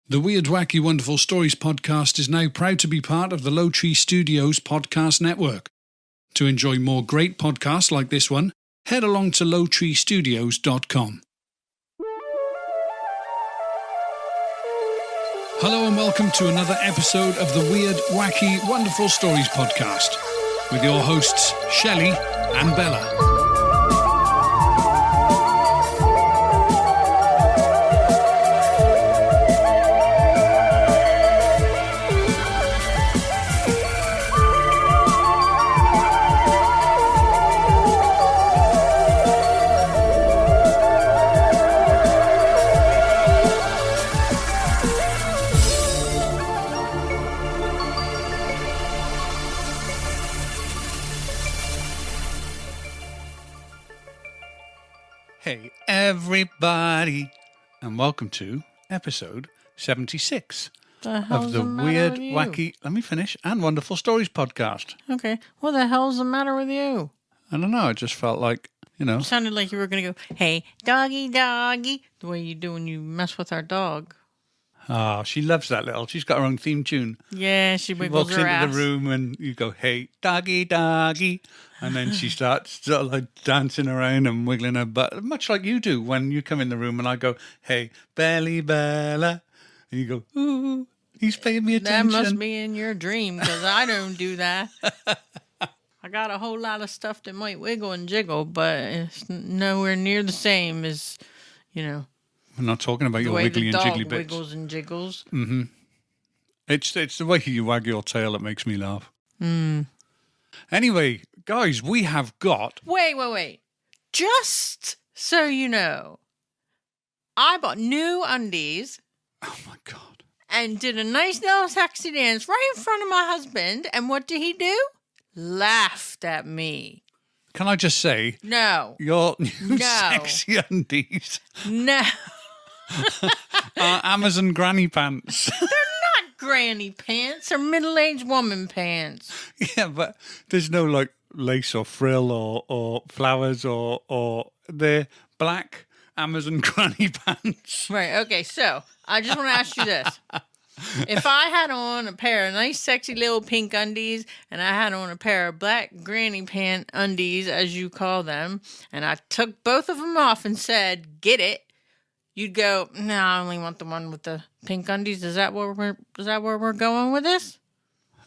The Weird Wacky Wonderful Stories podcast is now proud to be part of the Low Tree Studios podcast network. To enjoy more great podcasts like this one, head along to lowtreestudios.com. Hello and welcome to another episode of the Weird Wacky Wonderful Stories podcast with your hosts Shelly and Bella. Hey everybody, and welcome to episode 76 of the Weird Wacky, let me finish, and Wonderful Stories podcast. Okay, what the hell's the matter with you? I don't know, it just felt like, It sounded like you were going to go, hey, doggy, doggy, the way you do when you mess with our dog. Oh, she loves that she's got her own theme tune. Yeah, she wiggles her ass. Walks into the room and you go, hey, doggy, doggy. And then she starts sort of like dancing around and wiggling her butt, much like you do when you come in the room and I go, hey, Belly Bella. And you go, ooh, he's paying me attention. That must be in your dream because I don't do that. I got a whole lot of stuff that might wiggle and jiggle, but it's nowhere near the same as, We're not talking about your wiggly and jiggly bits. Wiggles and jiggles. Mm-hmm. It's the way you wag your tail that makes me laugh. Anyway, guys, we have got... Wait. Just so you know, I bought new undies. Oh, my God. And did a nice little sexy dance right in front of my husband. And what did he do? Laughed at me. Can I just say... No. Your new sexy undies... No. Amazon granny pants. They're not granny pants. They're middle-aged woman pants. Yeah, but there's no like lace or frill or flowers or they're black Amazon granny pants. Right, okay, so I just want to ask you this. If I had on a pair of nice sexy little pink undies and I had on a pair of black granny pant undies, as you call them, and I took both of them off and said, get it, you'd go, no, I only want the one with the pink undies. Is that where we're going with this?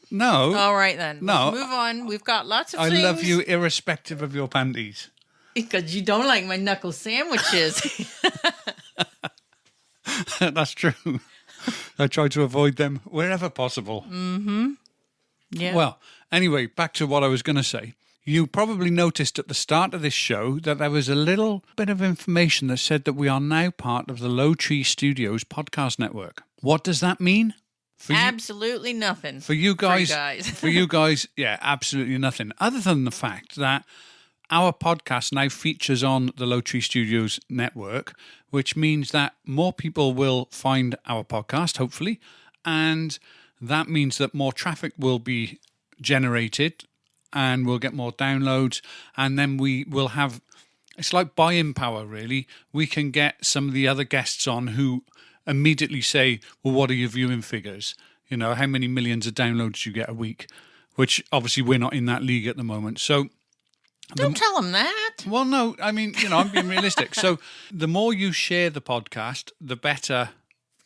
No. All right, then. No. Let's move on. We've got lots of things. I love you irrespective of your panties. Because you don't like my knuckle sandwiches. That's true. I try to avoid them wherever possible. Mm-hmm. Yeah. Well, anyway, back to what I was going to say. You probably noticed at the start of this show that there was a little bit of information that said that we are now part of the Low Tree Studios podcast network. What does that mean? Absolutely nothing. For you guys. For you guys, yeah, absolutely nothing. Other than the fact that our podcast now features on the Low Tree Studios network, which means that more people will find our podcast, hopefully, and that means that more traffic will be generated and we'll get more downloads, and then we will have, it's like buying power, really. We can get some of the other guests on who immediately say, well, what are your viewing figures? How many millions of downloads you get a week, which obviously we're not in that league at the moment. So don't tell them that. Well, no, I mean, I'm being realistic. So the more you share the podcast, the better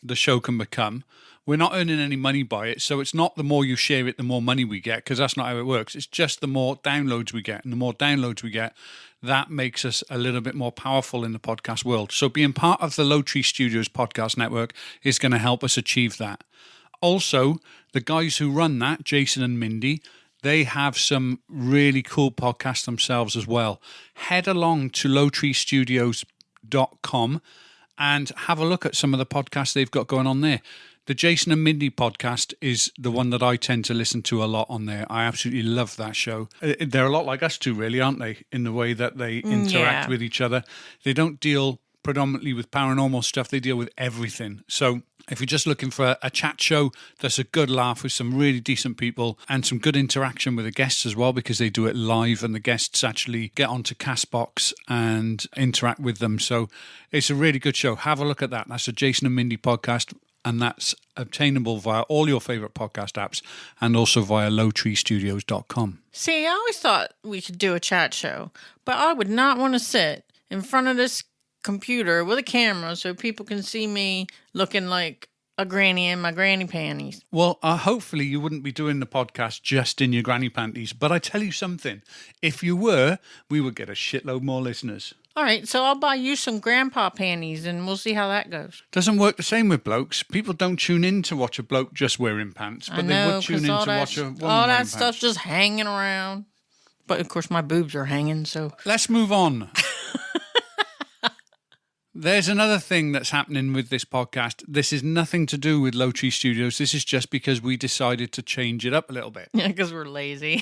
the show can become. We're not earning any money by it. So it's not the more you share it, the more money we get, because that's not how it works. It's just the more downloads we get. And the more downloads we get, that makes us a little bit more powerful in the podcast world. So being part of the Low Tree Studios podcast network is going to help us achieve that. Also, the guys who run that, Jason and Mindy, they have some really cool podcasts themselves as well. Head along to lowtreestudios.com and have a look at some of the podcasts they've got going on there. The Jason and Mindy podcast is the one that I tend to listen to a lot on there. I absolutely love that show. They're a lot like us two, really, aren't they? In the way that they interact with each other. They don't deal predominantly with paranormal stuff. They deal with everything. So if you're just looking for a chat show that's a good laugh with some really decent people and some good interaction with the guests as well, because they do it live and the guests actually get onto Castbox and interact with them. So it's a really good show. Have a look at that. That's a Jason and Mindy podcast. and that's obtainable via all your favourite podcast apps and also via lowtreestudios.com. See, I always thought we should do a chat show, but I would not want to sit in front of this computer with a camera so people can see me looking like a granny in my granny panties. Well, hopefully you wouldn't be doing the podcast just in your granny panties, but I tell you something, if you were, we would get a shitload more listeners. All right, so I'll buy you some grandpa panties and we'll see how that goes. Doesn't work the same with blokes. People don't tune in to watch a bloke just wearing pants, but they would tune in to watch a woman all that wearing stuff's pants. just hanging around. But of course my boobs are hanging, so... Let's move on. There's another thing that's happening with this podcast. This is nothing to do with Low Tree Studios. This is just because we decided to change it up a little bit. Yeah, because we're lazy.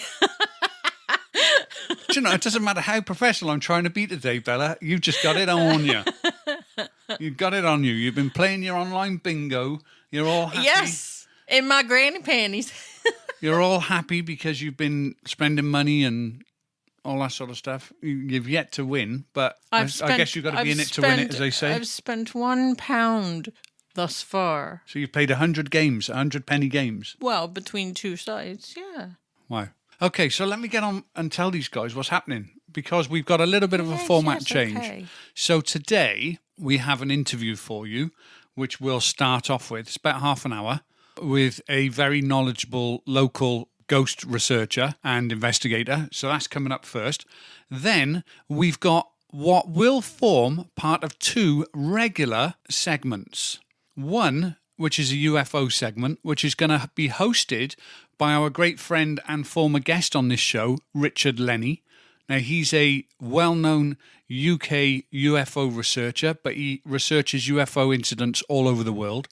Do you know, it doesn't matter how professional I'm trying to be today, Bella. You've just got it on you. You've got it on you. You've been playing your online bingo. You're all happy. Yes, in my granny panties. You're all happy because you've been spending money and all that sort of stuff. You've yet to win, but I guess you've got to be in it to win it, as they say. I've spent £1 thus far. So you've played 100 games, 100 penny games. Well, between two sides, yeah. Wow. Okay, so let me get on and tell these guys what's happening, because we've got a little bit of a format change. Okay. So today we have an interview for you, which we'll start off with. It's about half an hour with a very knowledgeable local ghost researcher and investigator. So that's coming up first. Then we've got what will form part of two regular segments. One, which is a UFO segment, which is going to be hosted by our great friend and former guest on this show, Richard Lennie. Now, he's a well-known UK UFO researcher, but he researches UFO incidents all over the world.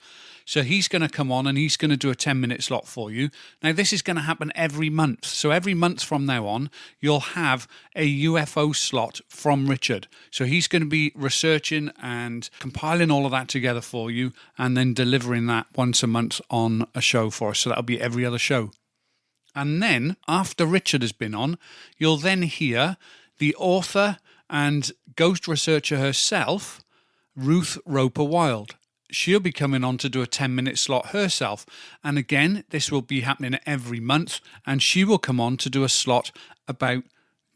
So he's going to come on and he's going to do a 10-minute slot for you. Now, this is going to happen every month. So every month from now on, you'll have a UFO slot from Richard. So he's going to be researching and compiling all of that together for you and then delivering that once a month on a show for us. So that'll be every other show. And then, after Richard has been on, you'll then hear the author and ghost researcher herself, Ruth Roper-Wilde. She'll be coming on to do a 10-minute slot herself. And again, this will be happening every month. And she will come on to do a slot about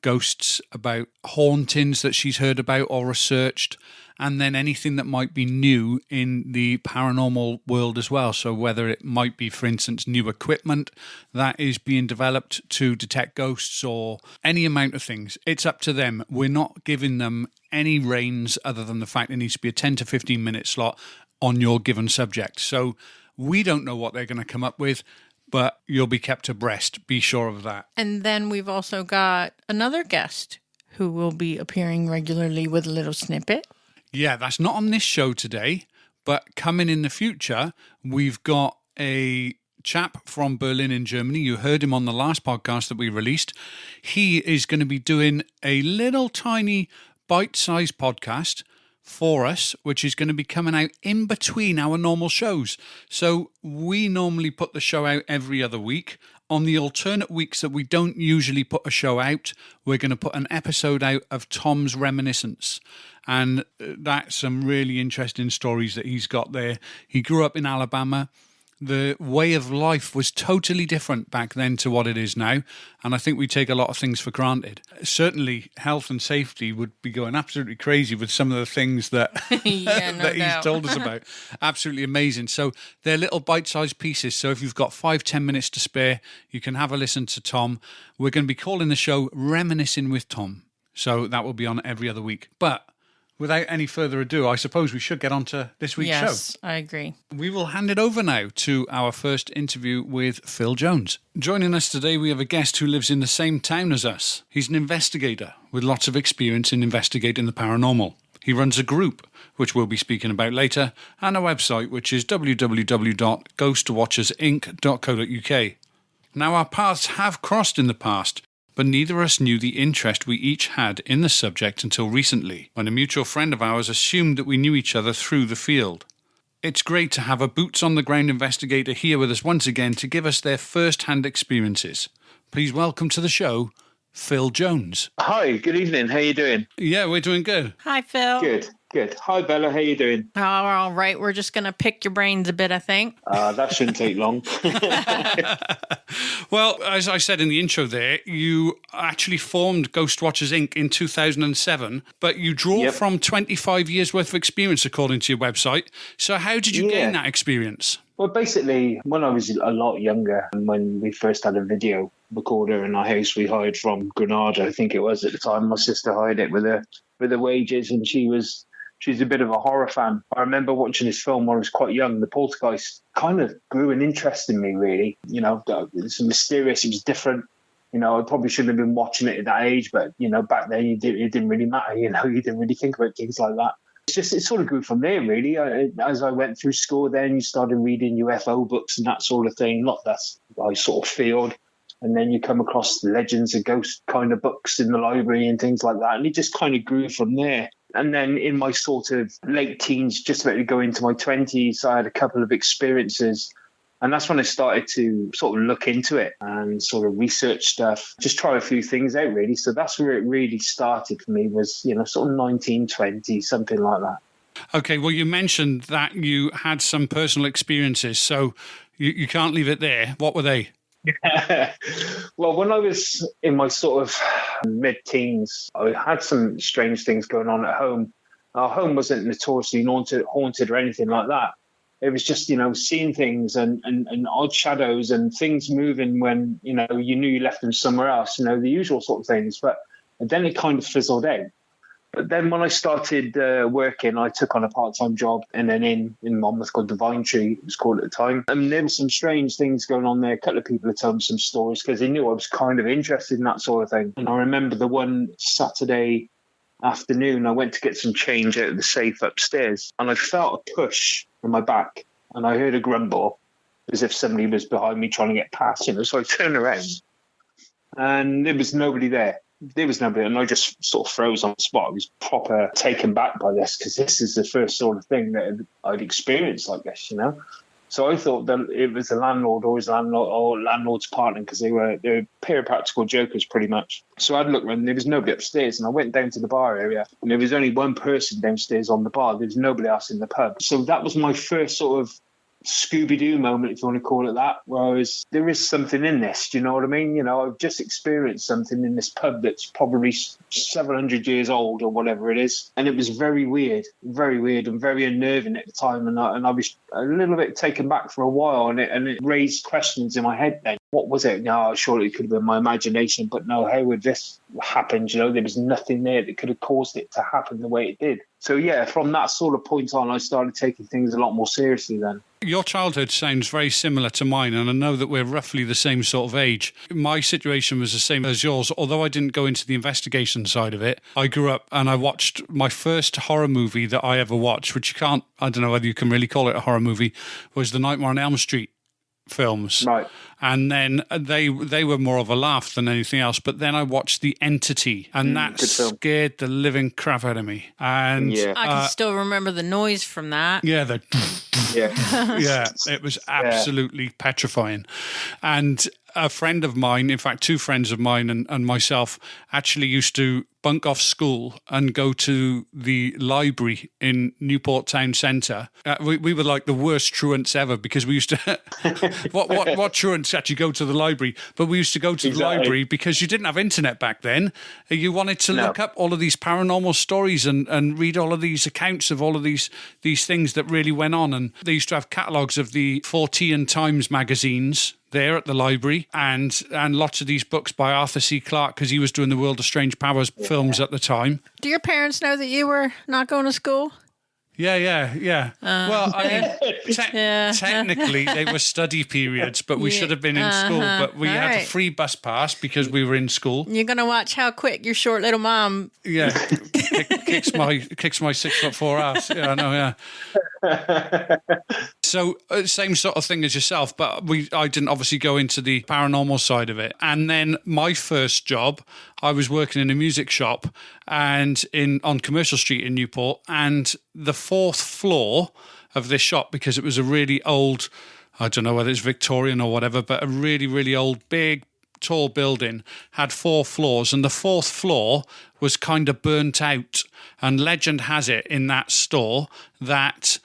ghosts, about hauntings that she's heard about or researched, and then anything that might be new in the paranormal world as well. So whether it might be, for instance, new equipment that is being developed to detect ghosts or any amount of things, it's up to them. We're not giving them any reins other than the fact it needs to be a 10 to 15 minute slot on your given subject. So we don't know what they're going to come up with, but you'll be kept abreast. Be sure of that. And then we've also got another guest who will be appearing regularly with a little snippet. Yeah, that's not on this show today, but coming in the future, we've got a chap from Berlin in Germany. You heard him on the last podcast that we released. He is going to be doing a little tiny bite-sized podcast for us, which is going to be coming out in between our normal shows. So we normally put the show out every other week. On the alternate weeks that we don't usually put a show out, we're going to put an episode out of Tom's Reminiscence. And that's some really interesting stories that he's got there. He grew up in Alabama. The way of life was totally different back then to what it is now. And I think we take a lot of things for granted. Certainly health and safety would be going absolutely crazy with some of the things that, that he's told us about. Absolutely amazing. So they're little bite-sized pieces. So if you've got 5-10 minutes to spare, you can have a listen to Tom. We're going to be calling the show Reminiscing with Tom. So that will be on every other week. But without any further ado, I suppose we should get on to this week's show. Yes, I agree. We will hand it over now to our first interview with Phil Jones. Joining us today, we have a guest who lives in the same town as us. He's an investigator with lots of experience in investigating the paranormal. He runs a group, which we'll be speaking about later, and a website, which is www.ghostwatchersinc.co.uk. Now, our paths have crossed in the past, but neither of us knew the interest we each had in the subject until recently, when a mutual friend of ours assumed that we knew each other through the field. It's great to have a boots-on-the-ground investigator here with us once again to give us their first-hand experiences. Please welcome to the show, Phil Jones. Hi, good evening. How you doing? Yeah, we're doing good. Hi, Phil. Good. Good. Hi, Bella. How you doing? Oh, all right. We're just going to pick your brains a bit, I think. That shouldn't take long. Well, as I said in the intro there, you actually formed Ghost Watchers Inc. in 2007, but you draw from 25 years worth of experience, according to your website. So how did you gain that experience? Well, basically, when I was a lot younger, and when we first had a video recorder in our house we hired from Granada, I think it was at the time, my sister hired it with her wages, and she's a bit of a horror fan. I remember watching this film when I was quite young. The Poltergeist kind of grew an interest in me, really. You know, it's mysterious. It was different. You know, I probably shouldn't have been watching it at that age, but, you know, back then it didn't really matter. You know, you didn't really think about things like that. It sort of grew from there, really. As I went through school, then you started reading UFO books and that sort of thing. Not that I sort of feared. And then you come across the legends of ghost kind of books in the library and things like that. And it just kind of grew from there. And then in my sort of late teens, just about to go into my 20s, I had a couple of experiences. And that's when I started to sort of look into it and sort of research stuff, just try a few things out, really. So that's where it really started for me, was, you know, sort of 1920, something like that. Okay, well, you mentioned that you had some personal experiences, so you can't leave it there. What were they? Well, when I was in my sort of mid-teens, I had some strange things going on at home. Our home wasn't notoriously haunted or anything like that. It was just, you know, seeing things and odd shadows and things moving when, you know, you knew you left them somewhere else, you know, the usual sort of things. But then it kind of fizzled out. But then when I started working, I took on a part-time job in an inn in Monmouth called the Vine Tree, it was called at the time. And there were some strange things going on there. A couple of people had told me some stories because they knew I was kind of interested in that sort of thing. And I remember the one Saturday afternoon, I went to get some change out of the safe upstairs, and I felt a push on my back, and I heard a grumble as if somebody was behind me trying to get past, you know. So I turned around, and there was nobody there. And I just sort of froze on the spot. I was proper taken back by this, because this is the first sort of thing that I'd experienced like this, you know. So I thought that it was the landlord or his landlord's partner, because they were a pair of practical jokers pretty much. So I'd look around, there was nobody upstairs, and I went down to the bar area, and there was only one person downstairs on the bar. There was nobody else in the pub. So that was my first sort of Scooby-Doo moment, if you want to call it that, where there is something in this, do you know what I mean? You know, I've just experienced something in this pub that's probably 700 years old or whatever it is, and it was very weird and very unnerving at the time, and I was a little bit taken back for a while, and it raised questions in my head then. What was it? No, surely it could have been my imagination, but no, how would this happen? You know, there was nothing there that could have caused it to happen the way it did. So yeah, from that sort of point on, I started taking things a lot more seriously then. Your childhood sounds very similar to mine, and I know that we're roughly the same sort of age. My situation was the same as yours, although I didn't go into the investigation side of it. I grew up and I watched my first horror movie that I ever watched, which I don't know whether you can really call it a horror movie, was the Nightmare on Elm Street films. Right. And then they were more of a laugh than anything else. But then I watched The Entity, and that scared the living crap out of me. And I can still remember the noise from that. Yeah, yeah, it was absolutely petrifying. And a friend of mine, in fact, two friends of mine and myself, actually used to bunk off school and go to the library in Newport Town Centre. We were like the worst truants ever, because we used to what truants actually go to the library, but we used to go to the library because you didn't have internet back then. You wanted to look up all of these paranormal stories and read all of these accounts of all of these things that really went on. And they used to have catalogues of the 14 Times magazines there at the library, and lots of these books by Arthur C. Clarke, because he was doing the World of Strange Powers films at the time. Do your parents know that you were not going to school? Yeah. Well, I mean, technically they were study periods, but we should have been in school. But we had a free bus pass because we were in school. You're going to watch how quick your short little mom... Yeah, kicks my 6'4" ass. Yeah, I know, yeah. So same sort of thing as yourself, but I didn't obviously go into the paranormal side of it. And then my first job, I was working in a music shop and on Commercial Street in Newport, and the fourth floor of this shop, because it was a really old, I don't know whether it's Victorian or whatever, but a really, really old, big tall building had 4 floors, and the 4th floor was kind of burnt out. And legend has it in that store that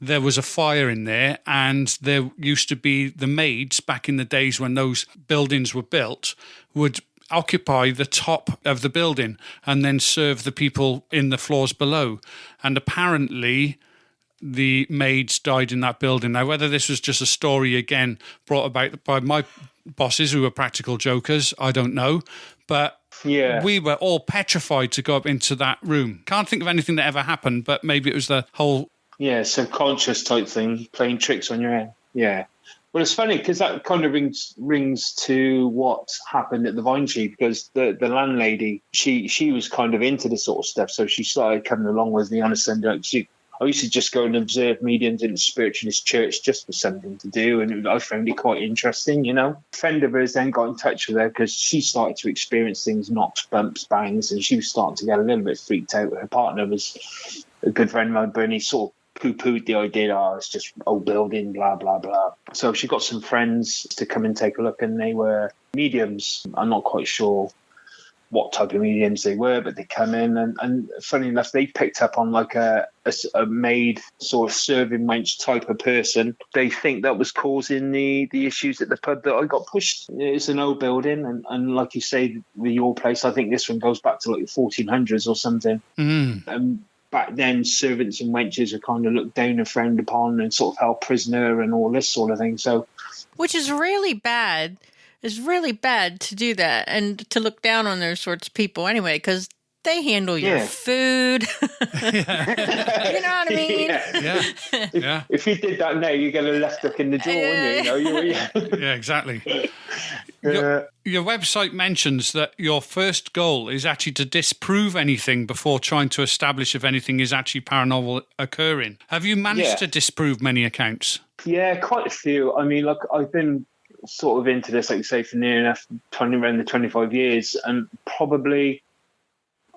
there was a fire in there, and there used to be the maids back in the days when those buildings were built would occupy the top of the building and then serve the people in the floors below. And apparently the maids died in that building. Now, whether this was just a story, again, brought about by my bosses who were practical jokers, I don't know. But we were all petrified to go up into that room. Can't think of anything that ever happened, but maybe it was the whole... Yeah, subconscious type thing, playing tricks on your head. Yeah. Well, it's funny because that kind of rings to what happened at the Vine Tree, because the landlady, she was kind of into this sort of stuff. So she started coming along with me on a Sunday. I used to just go and observe mediums in the spiritualist church just for something to do. And I found it quite interesting, you know. A friend of hers then got in touch with her because she started to experience things, knocks, bumps, bangs, and she was starting to get a little bit freaked out. Her partner was a good friend of mine, Bernie, sort of poo-pooed the idea, it's just old building, blah, blah, blah. So she got some friends to come and take a look, and they were mediums. I'm not quite sure what type of mediums they were, but they come in, and funny enough, they picked up on like a maid sort of serving wench type of person. They think that was causing the issues at the pub that I got pushed. It's an old building, and like you say, with your place, I think this one goes back to like the 1400s or something. Back then, servants and wenches are kind of looked down and frowned upon and sort of held prisoner and all this sort of thing. So, which is really bad. It's really bad to do that and to look down on those sorts of people anyway, because they handle your food. You know what I mean? If you did that now, you get a left hook in the jaw, wouldn't you? Yeah, exactly. Your website mentions that your first goal is actually to disprove anything before trying to establish if anything is actually paranormal occurring. Have you managed to disprove many accounts? Yeah, quite a few. I mean, look, I've been sort of into this, like you say, for near enough around the 25 years, and probably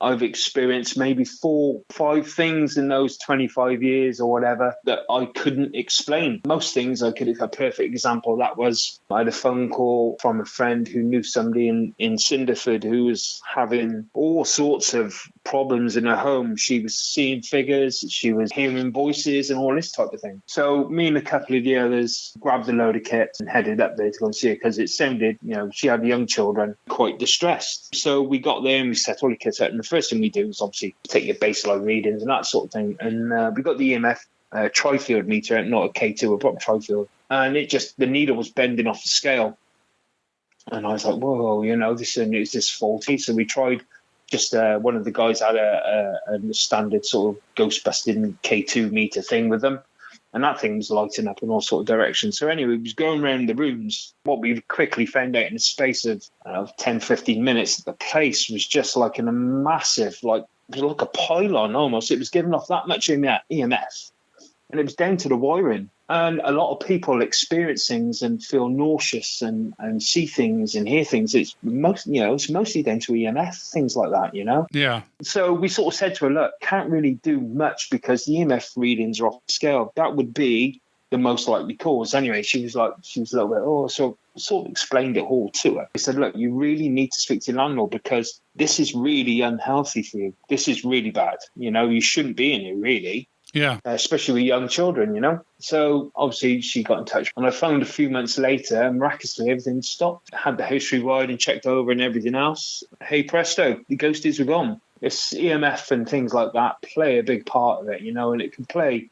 I've experienced maybe 4, 5 things in those 25 years or whatever that I couldn't explain. Most things I could. A perfect example of that was I had a phone call from a friend who knew somebody in Cinderford who was having all sorts of problems in her home. She was seeing figures, she was hearing voices and all this type of thing. So me and a couple of the others grabbed a load of kit and headed up there to go and see her, because it sounded, she had young children, quite distressed. So we got there and we set all the kits out, and the first thing we do is obviously take your baseline readings and that sort of thing. And we got the EMF trifield meter, not a K2, a proper trifield. And the needle was bending off the scale. And I was like, whoa, this is this faulty. So we tried one of the guys had a standard sort of ghost busting K2 meter thing with them. And that thing was lighting up in all sort of directions. So anyway, we was going around the rooms. What we quickly found out in the space of 10, 15 minutes, the place was just like in a massive, it was like a pylon almost. It was giving off that much EMF. And it was down to the wiring. And a lot of people experience things and feel nauseous and see things and hear things. It's mostly down to EMF, things like that, Yeah. So we sort of said to her, look, can't really do much because the EMF readings are off scale. That would be the most likely cause. Anyway, she was a little bit, so I sort of explained it all to her. I said, look, you really need to speak to your landlord because this is really unhealthy for you. This is really bad. You shouldn't be in here, really. Yeah. Especially with young children, So obviously she got in touch. And I phoned a few months later, miraculously everything stopped. I had the house rewired and checked over and everything else. Hey presto, the ghosties were gone. It's EMF and things like that play a big part of it, and it can play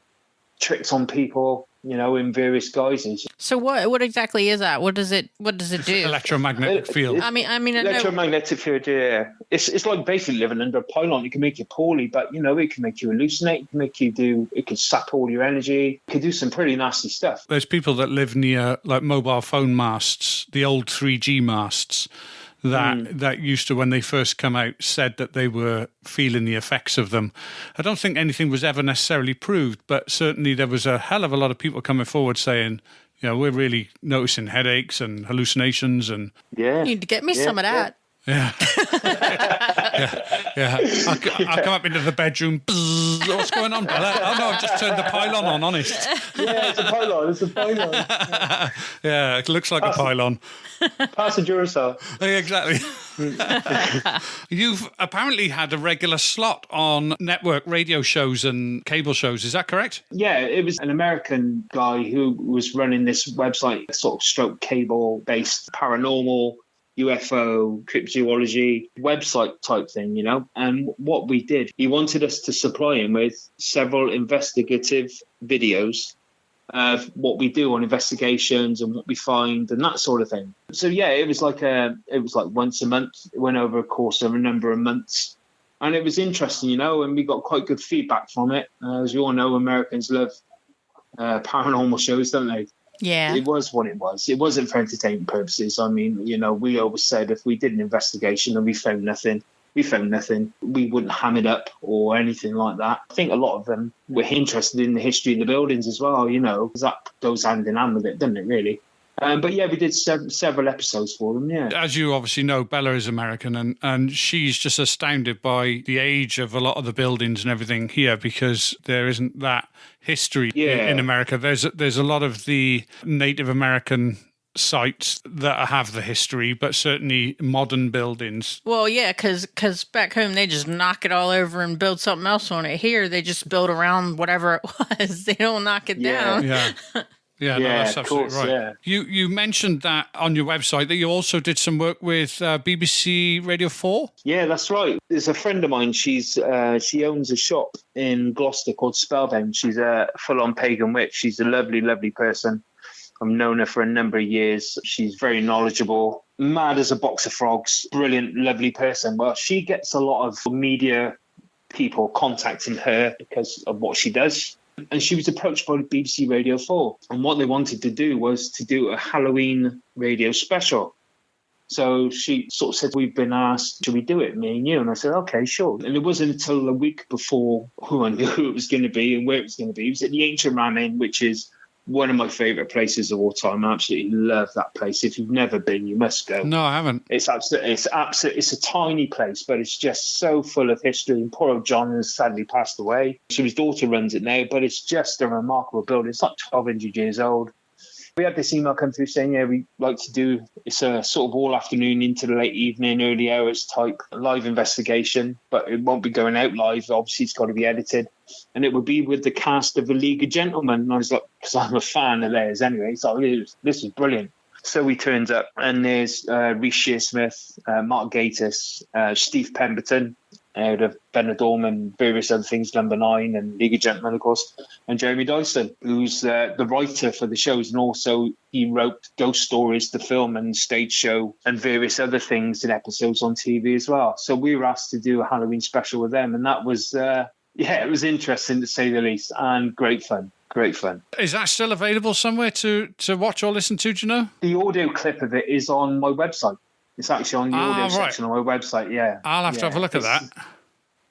tricks on people, in various guises. So what exactly is that? What does it do? Electromagnetic field. I mean, electromagnetic field. Yeah, it's like basically living under a pylon. It can make you poorly, but it can make you hallucinate. It can sap all your energy. It can do some pretty nasty stuff. There's people that live near like mobile phone masts, the old 3G masts. That used to, when they first come out, said that they were feeling the effects of them. I don't think anything was ever necessarily proved, but certainly there was a hell of a lot of people coming forward saying, we're really noticing headaches and hallucinations. And you need to get me some of that. Yeah. Yeah. I'll come up into the bedroom. What's going on, Bella? Oh, no, I've just turned the pylon on, honest. Yeah, it's a pylon. It's a pylon. Yeah, it looks like a pylon. Passenger yourself. Yeah, exactly. You've apparently had a regular slot on network radio shows and cable shows. Is that correct? Yeah, it was an American guy who was running this website, sort of stroke cable-based paranormal, UFO, cryptozoology website type thing, you know. And what we did, he wanted us to supply him with several investigative videos of what we do on investigations and what we find and that sort of thing. So yeah, it was like once a month. It went over a course of a number of months, and it was interesting, you know. And we got quite good feedback from it. As you all know, Americans love paranormal shows, don't they? Yeah. It was what it was. It wasn't for entertainment purposes. I mean, you know, we always said if we did an investigation and we found nothing, we wouldn't ham it up or anything like that. I think a lot of them were interested in the history of the buildings as well, you know, because that goes hand in hand with it, doesn't it, really? But yeah, we did several episodes for them, yeah. As you obviously know, Bella is American, and she's just astounded by the age of a lot of the buildings and everything here, because there isn't that history in America. There's a lot of the Native American sites that have the history, but certainly modern buildings. Well, yeah, because back home they just knock it all over and build something else on it. Here they just build around whatever it was. They don't knock it down. Yeah. Yeah, no, that's absolutely right. Yeah. You mentioned that on your website that you also did some work with BBC Radio 4? Yeah, that's right. There's a friend of mine. She owns a shop in Gloucester called Spellbound. She's a full-on pagan witch. She's a lovely, lovely person. I've known her for a number of years. She's very knowledgeable, mad as a box of frogs, brilliant, lovely person. Well, she gets a lot of media people contacting her because of what she does. And she was approached by BBC Radio 4. And what they wanted to do was to do a Halloween radio special. So she sort of said, we've been asked, should we do it, me and you? And I said, okay, sure. And it wasn't until a week before who I knew who it was going to be and where it was going to be. It was at the Ancient Ram Inn, which is one of my favourite places of all time. I absolutely love that place. If you've never been, you must go. No, I haven't. It's a tiny place, but it's just so full of history. And poor old John has sadly passed away. So his daughter runs it now, but it's just a remarkable building. It's like 1,200 years old. We had this email come through saying, yeah, we'd like to do, it's a sort of all afternoon into the late evening, early hours type live investigation, but it won't be going out live. Obviously, it's got to be edited. And it would be with the cast of The League of Gentlemen. And I was like, because I'm a fan of theirs anyway. So this is brilliant. So we turned up, and there's Rhys Shearsmith, Mark Gatiss, Steve Pemberton, out of Benidorm and various other things, Number 9 and League of Gentlemen, of course, and Jeremy Dyson, who's the writer for the shows, and also he wrote Ghost Stories, the film and stage show, and various other things and episodes on TV as well. So we were asked to do a Halloween special with them, and that was, it was interesting to say the least, and great fun. Great fun. Is that still available somewhere to watch or listen to, do you know? The audio clip of it is on my website. It's actually on the audio section on my website, yeah. I'll have to have a look at that.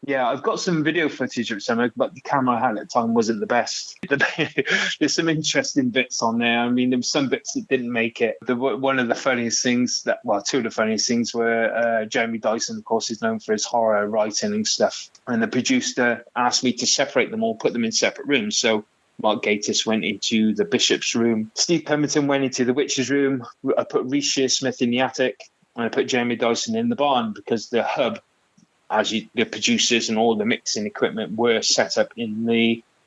Yeah, I've got some video footage of some, but the camera I had at the time wasn't the best. There's some interesting bits on there. I mean, there were some bits that didn't make it. One of the funniest things, two of the funniest things were Jeremy Dyson, of course, is known for his horror writing and stuff. And the producer asked me to separate them all, put them in separate rooms. So Mark Gatiss went into the bishop's room. Steve Pemberton went into the witch's room. I put Rhys Shearsmith in the attic. And I put Jeremy Dyson in the barn because the hub, the producers and all the mixing equipment were set up in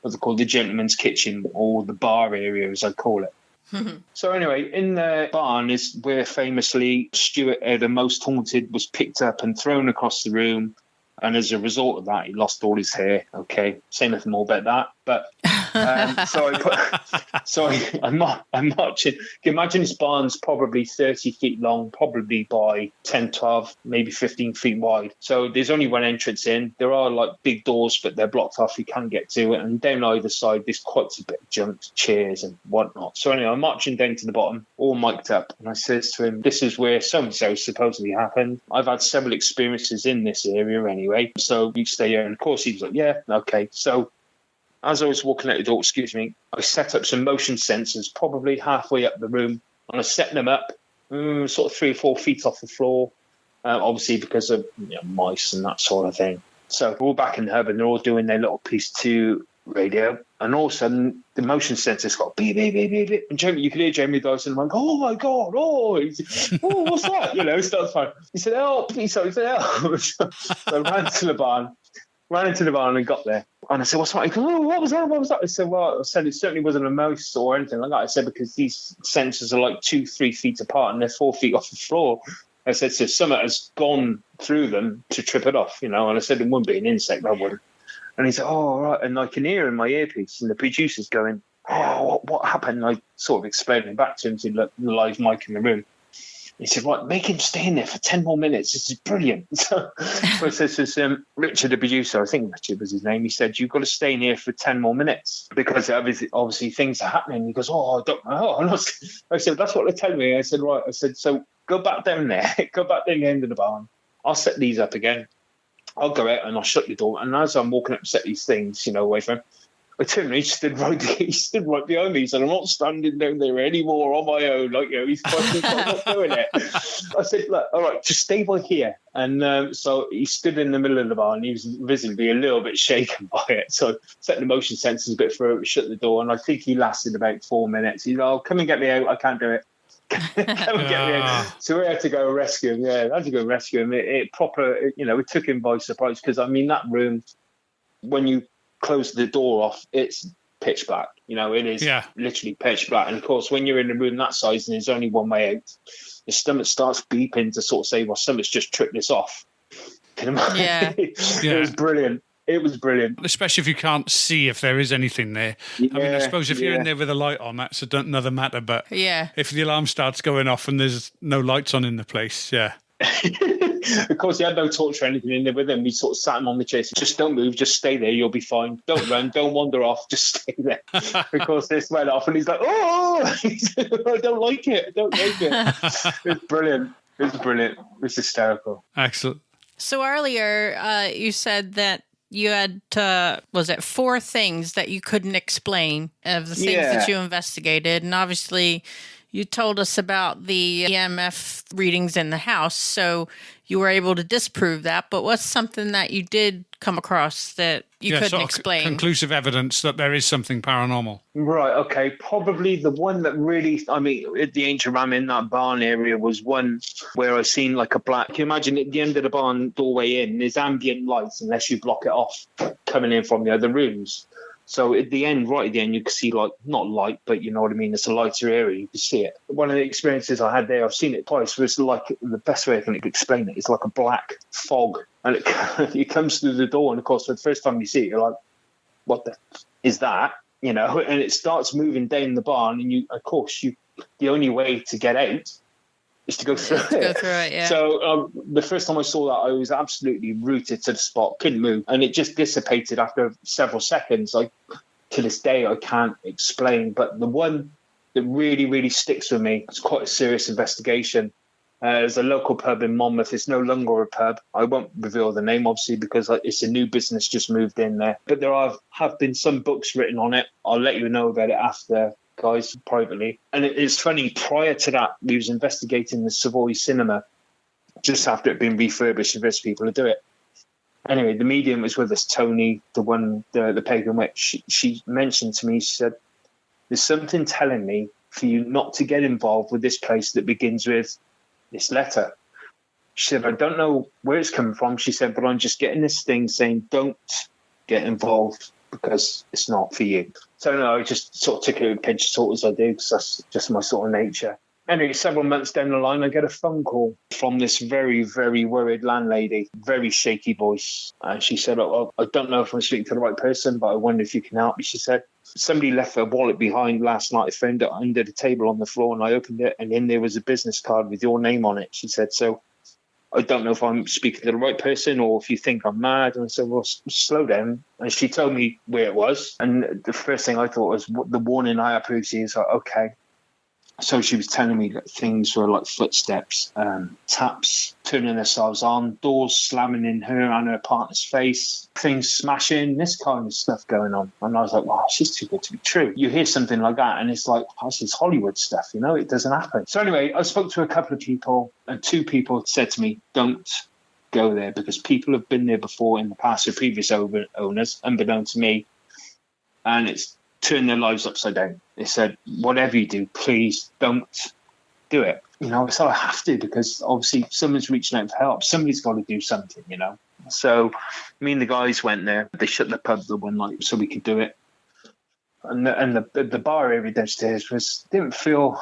what they call the gentleman's kitchen, or the bar area, as I call it. So anyway, in the barn is where famously Stuart, the Most Haunted, was picked up and thrown across the room. And as a result of that, he lost all his hair. Okay, say nothing more about that. But I'm marching. You can imagine his barn's probably 30 feet long, probably by 10, 12, maybe 15 feet wide. So there's only one entrance in. There are like big doors, but they're blocked off. You can't get to it. And down either side, there's quite a bit of junk, chairs and whatnot. So anyway, I'm marching down to the bottom, all mic'd up. And I says to him, this is where so-and-so supposedly happened. I've had several experiences in this area anyway. So you stay here. And of course, he was like, yeah, okay. So as I was walking out the door, I set up some motion sensors probably halfway up the room, and I set them up sort of 3 or 4 feet off the floor, obviously because of mice and that sort of thing. So we're all back in the hub and they're all doing their little piece 2 radio. And all of a sudden, the motion sensor's got beep, beep, beep, beep, beep. And Jamie, you can hear Jamie Dyson like, oh my God, oh, what's that? You know, starts fine. He said, help. He said, help. So I ran into the barn and got there. And I said, what's that? He goes, oh, what was that? What was that? I said, well, it certainly wasn't a mouse or anything like that. I said, because these sensors are like 2-3 feet apart and they're 4 feet off the floor. I said, so something has gone through them to trip it off, you know. And I said, it wouldn't be an insect, I wouldn't. And he said, oh, all right. And I can hear in my earpiece, and the producer's going, oh, what happened? And I sort of explained it back to him, to the live mic in the room. He said, right, make him stay in there for 10 more minutes. This is brilliant. So I said to Richard, the producer, I think Richard was his name, he said, you've got to stay in here for 10 more minutes because obviously things are happening. He goes, oh, I don't know. I said, that's what they're telling me. I said, right. I said, so go back down there. Go back down the end of the barn. I'll set these up again. I'll go out and I'll shut the door. And as I'm walking up to set these things, you know, away from him, I turned and he stood right behind me. He said, I'm not standing down there anymore on my own. Like, you know, he's not doing it. I said, look, all right, just stay by here. And so he stood in the middle of the barn. He was visibly a little bit shaken by it. So I set the motion sensors a bit further, shut the door. And I think he lasted about 4 minutes. He's like, oh, come and get me out. I can't do it. Come and get me out. So we had to go rescue him. Yeah, I had to go rescue him. It took him by surprise because, I mean, that room, when you close the door off, it's pitch black. You know, it is literally pitch black. And of course, when you're in a room that size and there's only one way out, the stomach starts beeping to sort of say, well, something's just tripped this off. Can you imagine? Yeah. It was brilliant. It was brilliant. Especially if you can't see if there is anything there. Yeah, I mean, I suppose if you're in there with a light on, that's another matter. But if the alarm starts going off and there's no lights on in the place, Of course, he had no torch or anything in there with him. We sort of sat him on the chair. Just don't move. Just stay there. You'll be fine. Don't run. Don't wander off. Just stay there. Of course, this went off, and he's like, "Oh, I don't like it. I don't like it." It's brilliant. It's brilliant. It's hysterical. Excellent. So earlier, you said that you had, 4 things that you couldn't explain of the things that you investigated, and obviously you told us about the EMF readings in the house, so you were able to disprove that. But what's something that you did come across that you couldn't explain? Conclusive evidence that there is something paranormal. Right, okay. Probably the one that really, I mean, at the Ancient Ram in that barn area was one where I seen like a black, can you imagine at the end of the barn doorway in, there's ambient lights unless you block it off coming in from the other rooms. So at the end, right at the end, you can see like, not light, but you know what I mean? It's a lighter area. You can see it. One of the experiences I had there, I've seen it twice, was like, the best way I can explain it is like a black fog. And it comes through the door. And of course, the first time you see it, you're like, what the is that? You know, and it starts moving down the barn. And the only way to get out is to go through it. Go through it, yeah. So the first time I saw that, I was absolutely rooted to the spot, couldn't move. And it just dissipated after several seconds. To this day, I can't explain. But the one that really, really sticks with me, it's quite a serious investigation. There's a local pub in Monmouth. It's no longer a pub. I won't reveal the name, obviously, because it's a new business just moved in there. But there have been some books written on it. I'll let you know about it after, guys, privately. And it's funny, prior to that, we was investigating the Savoy Cinema just after it had been refurbished and there's people to do it. Anyway, the medium was with us, Tony, the pagan witch. She mentioned to me, she said, there's something telling me for you not to get involved with this place that begins with this letter. She said, I don't know where it's coming from. She said, but I'm just getting this thing saying, don't get involved because it's not for you. So no, I just sort of took it with a pinch of salt as I do, because that's just my sort of nature. Anyway, several months down the line, I get a phone call from this very, very worried landlady, very shaky voice. And she said, oh, I don't know if I'm speaking to the right person, but I wonder if you can help me. She said, somebody left their wallet behind last night. I found it under the table on the floor and I opened it and in there was a business card with your name on it. She said, so I don't know if I'm speaking to the right person or if you think I'm mad. And I said, well, slow down. And she told me where it was. And the first thing I thought was the warning I had previously is like, okay. So she was telling me that things were like footsteps, taps turning themselves on, doors slamming in her and her partner's face, things smashing, this kind of stuff going on. And I was like, wow, she's too good to be true. You hear something like that and it's like, oh, this is Hollywood stuff, you know, it doesn't happen. So anyway, I spoke to a couple of people and 2 people said to me, don't go there because people have been there before in the past with previous owners, unbeknown to me, and it's turned their lives upside down. They said, whatever you do, please don't do it. So I have to, because obviously someone's reaching out for help. Somebody's got to do something, So me and the guys went there. They shut the pub the one night so we could do it. And the bar area downstairs didn't feel,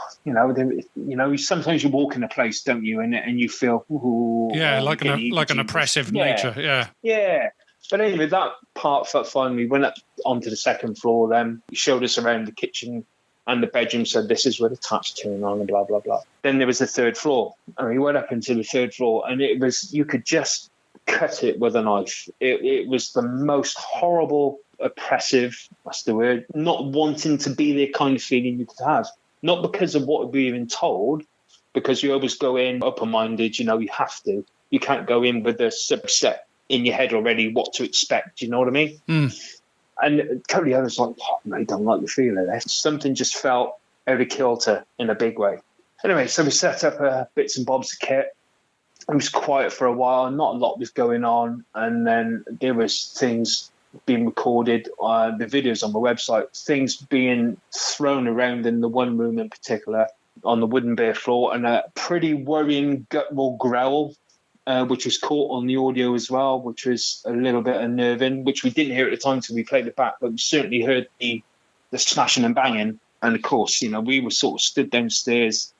sometimes you walk in a place, don't you, and you feel, ooh, like an oppressive nature, yeah. But anyway, that part felt fine. We went up onto the second floor. Then he showed us around the kitchen and the bedroom. Said this is where the taps turn on and blah blah blah. Then there was the third floor, and we went up into the third floor, and it was, you could just cut it with a knife. It was the most horrible, oppressive, that's the word, not wanting to be there kind of feeling you could have. Not because of what we've been told, because you always go in open-minded, you have to. You can't go in with a subset in your head already what to expect, you know what I mean? And a couple of others like, I don't like the feel of this. Something just felt out of kilter in a big way. Anyway, so we set up bits and bobs of kit. It was quiet for a while. Not a lot was going on. And then there was things being recorded, the videos on the website, things being thrown around in the one room in particular on the wooden bare floor, and a pretty worrying guttural growl, which was caught on the audio as well, which was a little bit unnerving, which we didn't hear at the time until we played it back, but we certainly heard the smashing and banging. And of course, we were sort of stood downstairs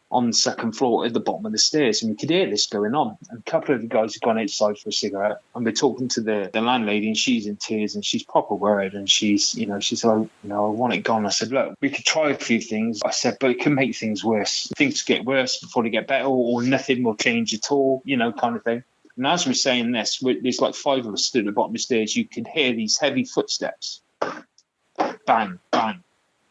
on the second floor at the bottom of the stairs, and we could hear this going on. And a couple of the guys had gone outside for a cigarette, and we're talking to the landlady, and she's in tears, and she's proper worried, and she's like, I want it gone. I said, look, we could try a few things. I said, but it can make things worse. Things get worse before they get better, or nothing will change at all, kind of thing. And as we're saying this, there's like 5 of us stood at the bottom of the stairs. You could hear these heavy footsteps, bang, bang,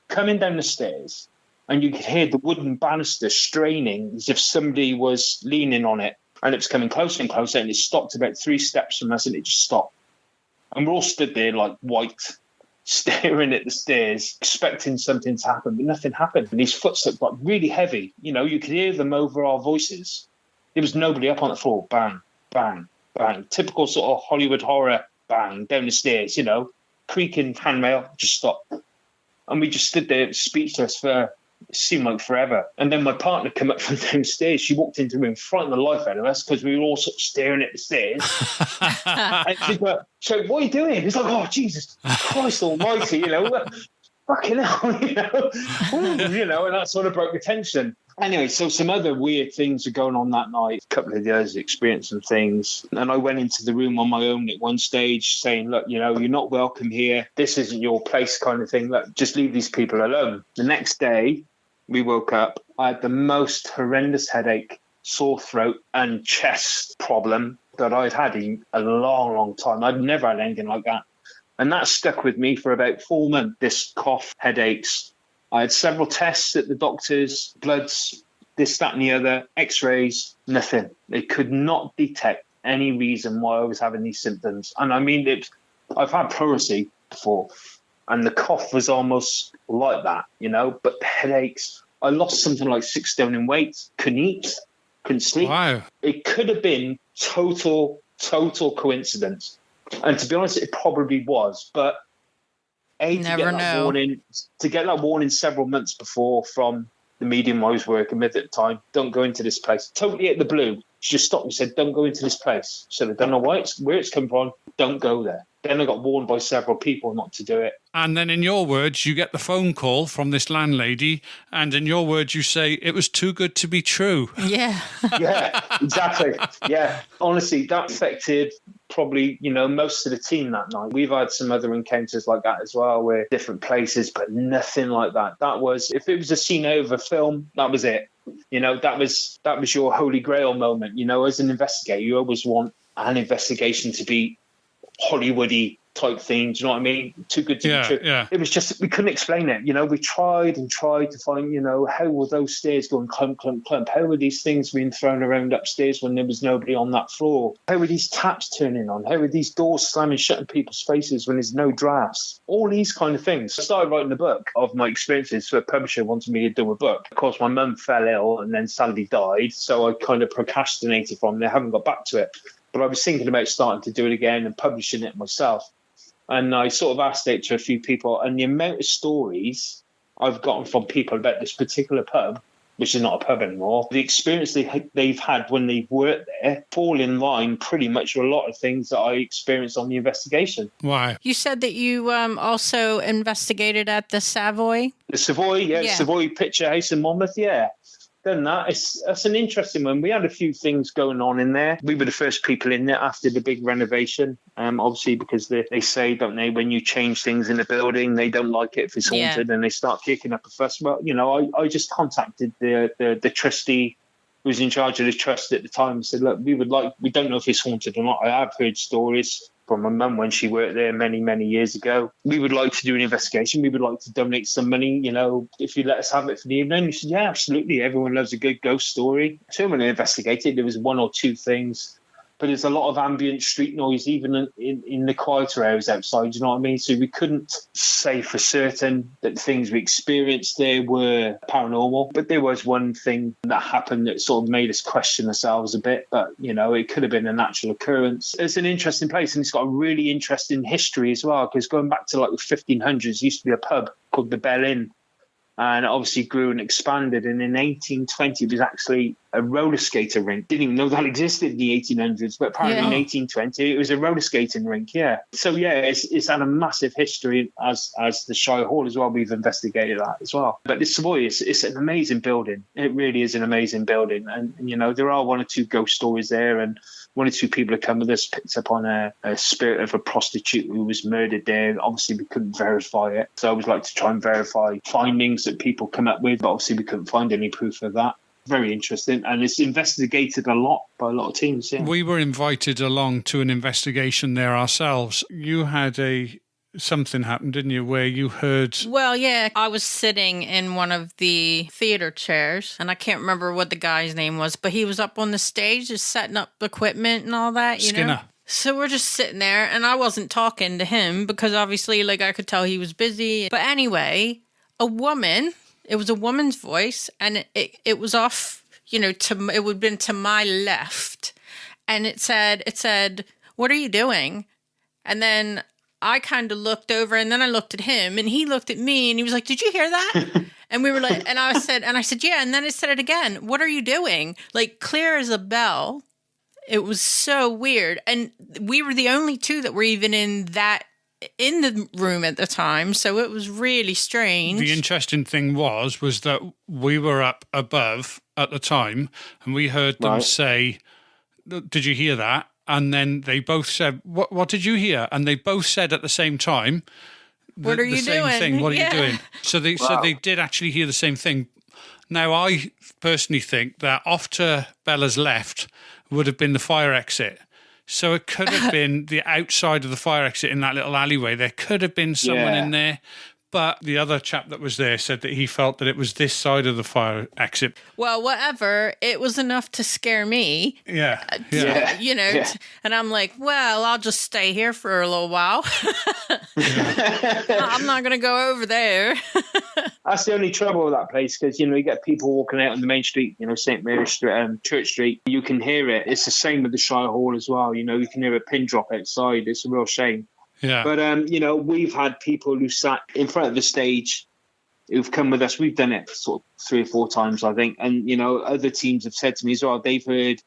coming down the stairs. And you could hear the wooden banister straining as if somebody was leaning on it. And it was coming closer and closer, and it stopped about 3 steps from us, and it just stopped. And we're all stood there like white, staring at the stairs, expecting something to happen, but nothing happened. And these footsteps got really heavy. You could hear them over our voices. There was nobody up on the floor. Bang, bang, bang. Typical sort of Hollywood horror, bang, down the stairs, creaking handrail, just stopped. And we just stood there speechless for, it seemed like forever. And then my partner came up from downstairs. She walked into the room, frightened the life out of us because we were all sort of staring at the stairs. And she's like, so what are you doing? It's like, oh, Jesus Christ almighty, fucking hell, and that sort of broke the tension. Anyway, so some other weird things are going on that night. A couple of the others experienced some things. And I went into the room on my own at one stage saying, look, you're not welcome here. This isn't your place kind of thing. Look, just leave these people alone. The next day, we woke up. I had the most horrendous headache, sore throat and chest problem that I'd had in a long, long time. I'd never had anything like that. And that stuck with me for about 4 months, this cough, headaches. I had several tests at the doctors, bloods, this, that, and the other, x-rays, nothing. They could not detect any reason why I was having these symptoms. And I mean, I've had pleurisy before, and the cough was almost like that, but the headaches, I lost something like 6 stone in weight, couldn't eat, couldn't sleep. Wow. It could have been total coincidence. And to be honest, it probably was, but to get that warning several months before from the medium I was working with at the time, don't go into this place. Totally at the blue. She just stopped me and said, don't go into this place. So I don't know where it's come from. Don't go there. Then I got warned by several people not to do it. And then in your words, you get the phone call from this landlady, and in your words, you say, it was too good to be true. Yeah. Yeah, exactly. Yeah. Honestly, that affected probably, most of the team that night. We've had some other encounters like that as well, where different places, but nothing like that. That was, if it was a scene out of a film, that was it. That was your holy grail moment. As an investigator, you always want an investigation to be Hollywoody type thing. Do you know what I mean? Too good to be true. Yeah. It was just, we couldn't explain it. We tried and tried to find, how were those stairs going clump, clump, clump? How were these things being thrown around upstairs when there was nobody on that floor? How were these taps turning on? How were these doors slamming shut in people's faces when there's no drafts? All these kind of things. I started writing a book of my experiences, so a publisher wanted me to do a book. Of course, my mum fell ill and then sadly died, so I kind of procrastinated from there. I haven't got back to it. but I was thinking about starting to do it again and publishing it myself. And I sort of asked it to a few people, and the amount of stories I've gotten from people about this particular pub, which is not a pub anymore, the experience they've had when they've worked there fall in line pretty much with a lot of things that I experienced on the investigation. Why? You said that you also investigated at the Savoy? The Savoy, Savoy Picture House in Monmouth, done that. That's an interesting one. We had a few things going on in there. We were the first people in there after the big renovation, obviously, because they say, don't they, when you change things in the building, they don't like it if it's haunted, and they start kicking up a fuss. Well, I just contacted the trustee who was in charge of the trust at the time and said, look, we don't know if it's haunted or not. I have heard stories from my mum when she worked there many, many years ago. We would like to do an investigation. We would like to donate some money, if you let us have it for the evening. He said, yeah, absolutely. Everyone loves a good ghost story. So when I investigated, there was one or two things, but there's a lot of ambient street noise, even in the quieter areas outside, you know what I mean? So we couldn't say for certain that the things we experienced there were paranormal, but there was one thing that happened that sort of made us question ourselves a bit, but, it could have been a natural occurrence. It's an interesting place, and it's got a really interesting history as well, because going back to like the 1500s, used to be a pub called the Bell Inn, and it obviously grew and expanded. And in 1820, it was actually a roller skater rink. Didn't even know that existed in the 1800s, but apparently in 1820, it was a roller skating rink, So, it's had a massive history as the Shire Hall as well. We've investigated that as well. But the Savoy, it's an amazing building. It really is an amazing building. And there are one or two ghost stories there, and one or two people have come with us, picked up on a spirit of a prostitute who was murdered there. Obviously, we couldn't verify it. So I always like to try and verify findings that people come up with, but obviously we couldn't find any proof of that. Very interesting. And it's investigated a lot by a lot of teams. Yeah. We were invited along to an investigation there ourselves. You had something happened, didn't you, where you heard... Well, yeah, I was sitting in one of the theater chairs, and I can't remember what the guy's name was, but he was up on the stage just setting up equipment and all that, Skinner. So we're just sitting there, and I wasn't talking to him because obviously, I could tell he was busy. But anyway, it was a woman's voice, and it was off, it would have been to my left, and it said, "What are you doing?" And then I kind of looked over, and then I looked at him, and he looked at me, and he was like, "Did you hear that?" And we were like, and I said, "Yeah." And then it said it again. "What are you doing?" Like clear as a bell. It was so weird. And we were the only two that were even in the room at the time. So it was really strange. The interesting thing was that we were up above at the time, and we heard them say, "Did you hear that?" And then they both said, what did you hear? And they both said at the same time, "What are you doing?" The same thing. What are you doing? So they did actually hear the same thing. Now, I personally think that off to Bella's left would have been the fire exit. So it could have been the outside of the fire exit in that little alleyway. There could have been someone in there. But the other chap that was there said that he felt that it was this side of the fire exit. Well, whatever. It was enough to scare me. Yeah. And I'm like, well, I'll just stay here for a little while. I'm not going to go over there. That's the only trouble with that place, because, you get people walking out on the main street, St. Mary's Street, Church Street. You can hear it. It's the same with the Shire Hall as well. You can hear a pin drop outside. It's a real shame. Yeah. But, we've had people who sat in front of the stage who've come with us. We've done it sort of 3 or 4 times, I think. And, other teams have said to me as well, they've heard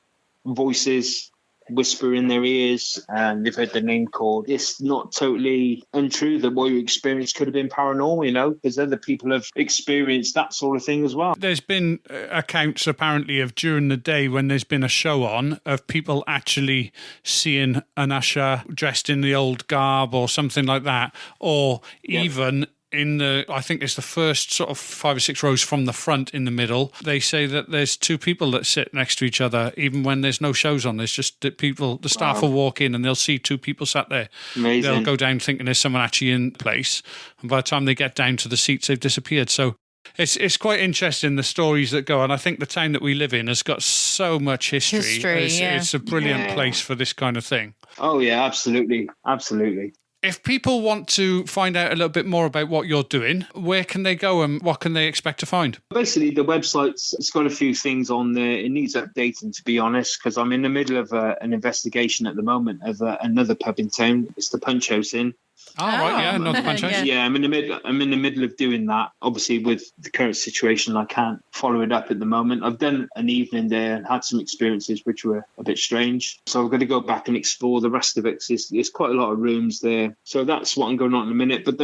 voices whisper in their ears and they've heard the name called. It's not totally untrue that what you experienced could have been paranormal, because other people have experienced that sort of thing as well. There's been accounts apparently of during the day when there's been a show on of people actually seeing an usher dressed in the old garb or something like that, or even I think it's the first sort of 5 or 6 rows from the front in the middle. They say that there's 2 people that sit next to each other, even when there's no shows on. There's just the staff will walk in and they'll see 2 people sat there. Amazing. They'll go down thinking there's someone actually in place. And by the time they get down to the seats, they've disappeared. So it's quite interesting, the stories that go on. I think the town that we live in has got so much history. It's a brilliant place for this kind of thing. Oh, yeah, absolutely. Absolutely. If people want to find out a little bit more about what you're doing, where can they go and what can they expect to find? Basically, the it's got a few things on there. It needs updating, to be honest, because I'm in the middle of an investigation at the moment of another pub in town. It's the Punch House Inn. Oh, right, yeah, not the Punch House. Yeah, I'm in the middle of doing that. Obviously, with the current situation, I can't follow it up at the moment. I've done an evening there and had some experiences which were a bit strange. So I'm going to go back and explore the rest of it. There's quite a lot of rooms there. So that's what I'm going on in a minute. But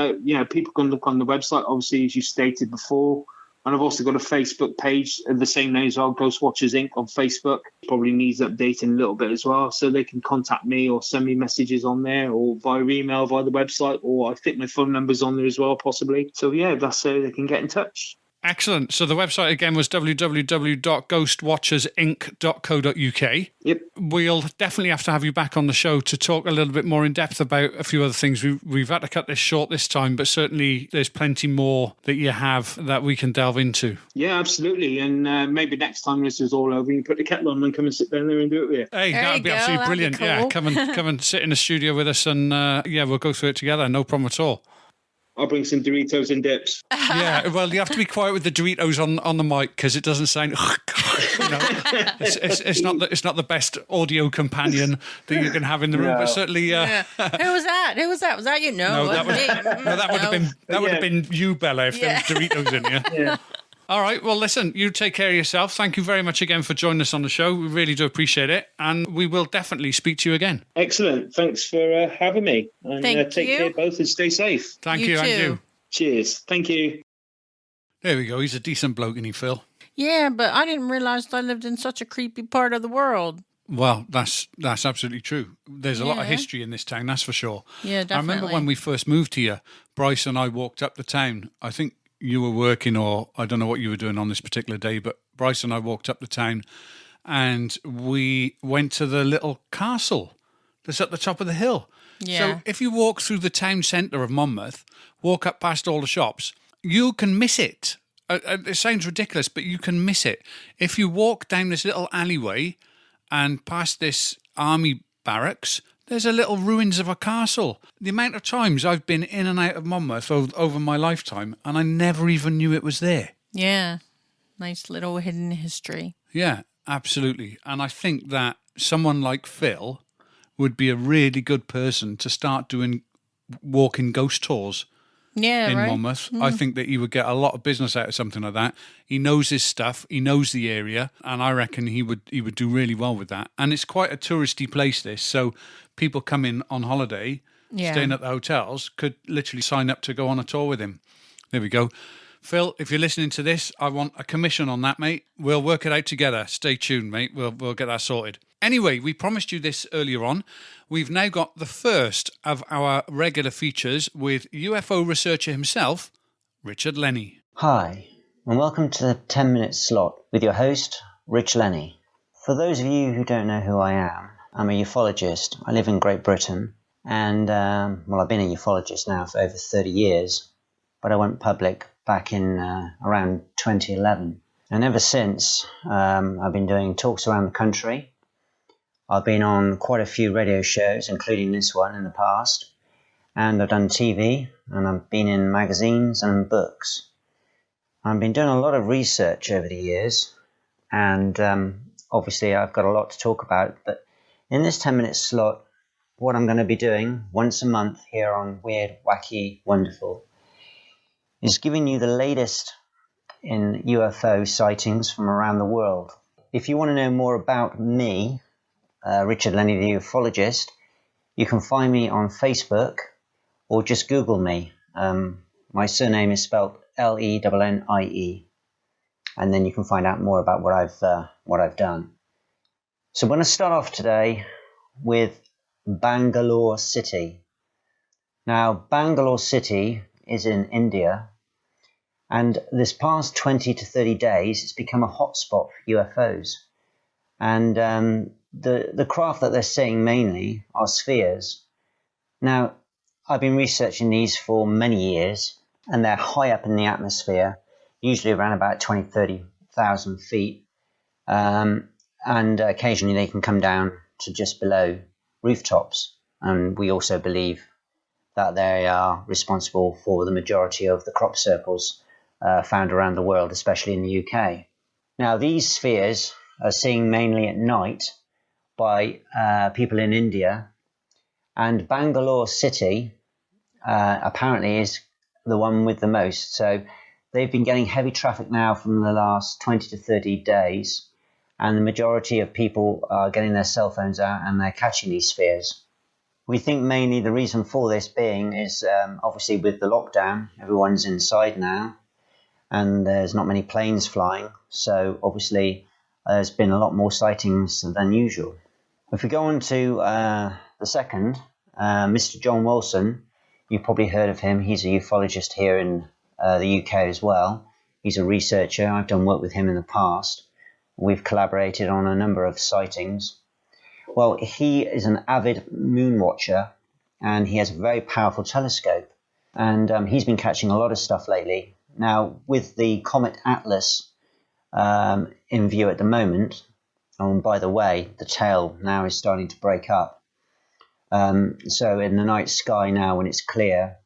people can look on the website, obviously, as you stated before. And I've also got a Facebook page of the same name as well, Ghost Watchers Inc. on Facebook. Probably needs updating a little bit as well. So they can contact me or send me messages on there or via email, via the website, or I think my phone number's on there as well, possibly. So yeah, that's so they can get in touch. Excellent. So the website again was www.ghostwatchersinc.co.uk. Yep. We'll definitely have to have you back on the show to talk a little bit more in depth about a few other things. We've had to cut this short this time, but certainly there's plenty more that you have that we can delve into. Yeah, absolutely. And maybe next time this is all over, you put the kettle on and come and sit down there and do it with you. Hey, that'd be absolutely brilliant. Cool. Yeah, come and sit in the studio with us and we'll go through it together. No problem at all. I'll bring some Doritos and dips. Yeah, well, you have to be quiet with the Doritos on the mic because it doesn't sound. It's not the best audio companion that you can have in the room, but certainly. Who was that? Was that you? No, that would have been you, Bella, if there was Doritos in you. Yeah. All right. Well, listen, you take care of yourself. Thank you very much again for joining us on the show. We really do appreciate it. And we will definitely speak to you again. Excellent. Thanks for having me. And take care both and stay safe. Thank you. And you. Cheers. Thank you. There we go. He's a decent bloke, isn't he, Phil? Yeah, but I didn't realise I lived in such a creepy part of the world. Well, that's absolutely true. There's a lot of history in this town, that's for sure. Yeah, definitely. I remember when we first moved here, Bryce and I walked up the town. I think you were working, or I don't know what you were doing on this particular day, but Bryce and I walked up the town and we went to the little castle that's at the top of the hill. Yeah. So if you walk through the town centre of Monmouth, walk up past all the shops, you can miss it. It sounds ridiculous, but you can miss it. If you walk down this little alleyway and past this army barracks, there's a little ruins of a castle. The amount of times I've been in and out of Monmouth over my lifetime, and I never even knew it was there. Yeah. Nice little hidden history. Yeah, absolutely. And I think that someone like Phil would be a really good person to start doing walking ghost tours in Monmouth. I think that he would get a lot of business out of something like that. He knows his stuff. He knows the area. And I reckon he would do really well with that. And it's quite a touristy place, this. So people come in on holiday, staying at the hotels, could literally sign up to go on a tour with him. There we go. Phil, if you're listening to this, I want a commission on that, mate. We'll work it out together. Stay tuned, mate. We'll get that sorted. Anyway, we promised you this earlier on. We've now got the first of our regular features with UFO researcher himself, Richard Lennie. Hi, and welcome to the 10-minute slot with your host, Rich Lennie. For those of you who don't know who I am, I'm a ufologist. I live in Great Britain, and I've been a ufologist now for over 30 years, but I went public back in around 2011. And ever since, I've been doing talks around the country. I've been on quite a few radio shows, including this one in the past, and I've done TV, and I've been in magazines and books. I've been doing a lot of research over the years, and obviously I've got a lot to talk about, but in this 10-minute slot, what I'm going to be doing once a month here on Weird, Wacky, Wonderful is giving you the latest in UFO sightings from around the world. If you want to know more about me, Richard Lennie, the ufologist, you can find me on Facebook or just Google me. My surname is spelled Lennie, and then you can find out more about what I've done. So I'm going to start off today with Bangalore City. Now, Bangalore City is in India, and this past 20 to 30 days, it's become a hotspot for UFOs. And the craft that they're seeing mainly are spheres. Now, I've been researching these for many years, and they're high up in the atmosphere, usually around about 20, 30,000 feet. And occasionally they can come down to just below rooftops. And we also believe that they are responsible for the majority of the crop circles found around the world, especially in the UK. Now, these spheres are seen mainly at night by people in India, and Bangalore city apparently is the one with the most. So they've been getting heavy traffic now from the last 20 to 30 days, and the majority of people are getting their cell phones out and they're catching these spheres. We think mainly the reason for this being is obviously with the lockdown, everyone's inside now and there's not many planes flying. So obviously there's been a lot more sightings than usual. If we go on to the second, Mr. John Wilson, you've probably heard of him. He's a ufologist here in the UK as well. He's a researcher. I've done work with him in the past. We've collaborated on a number of sightings. Well, he is an avid moon watcher and he has a very powerful telescope. And he's been catching a lot of stuff lately. Now, with the Comet Atlas in view at the moment, and by the way, the tail now is starting to break up. So in the night sky now, when it's clear,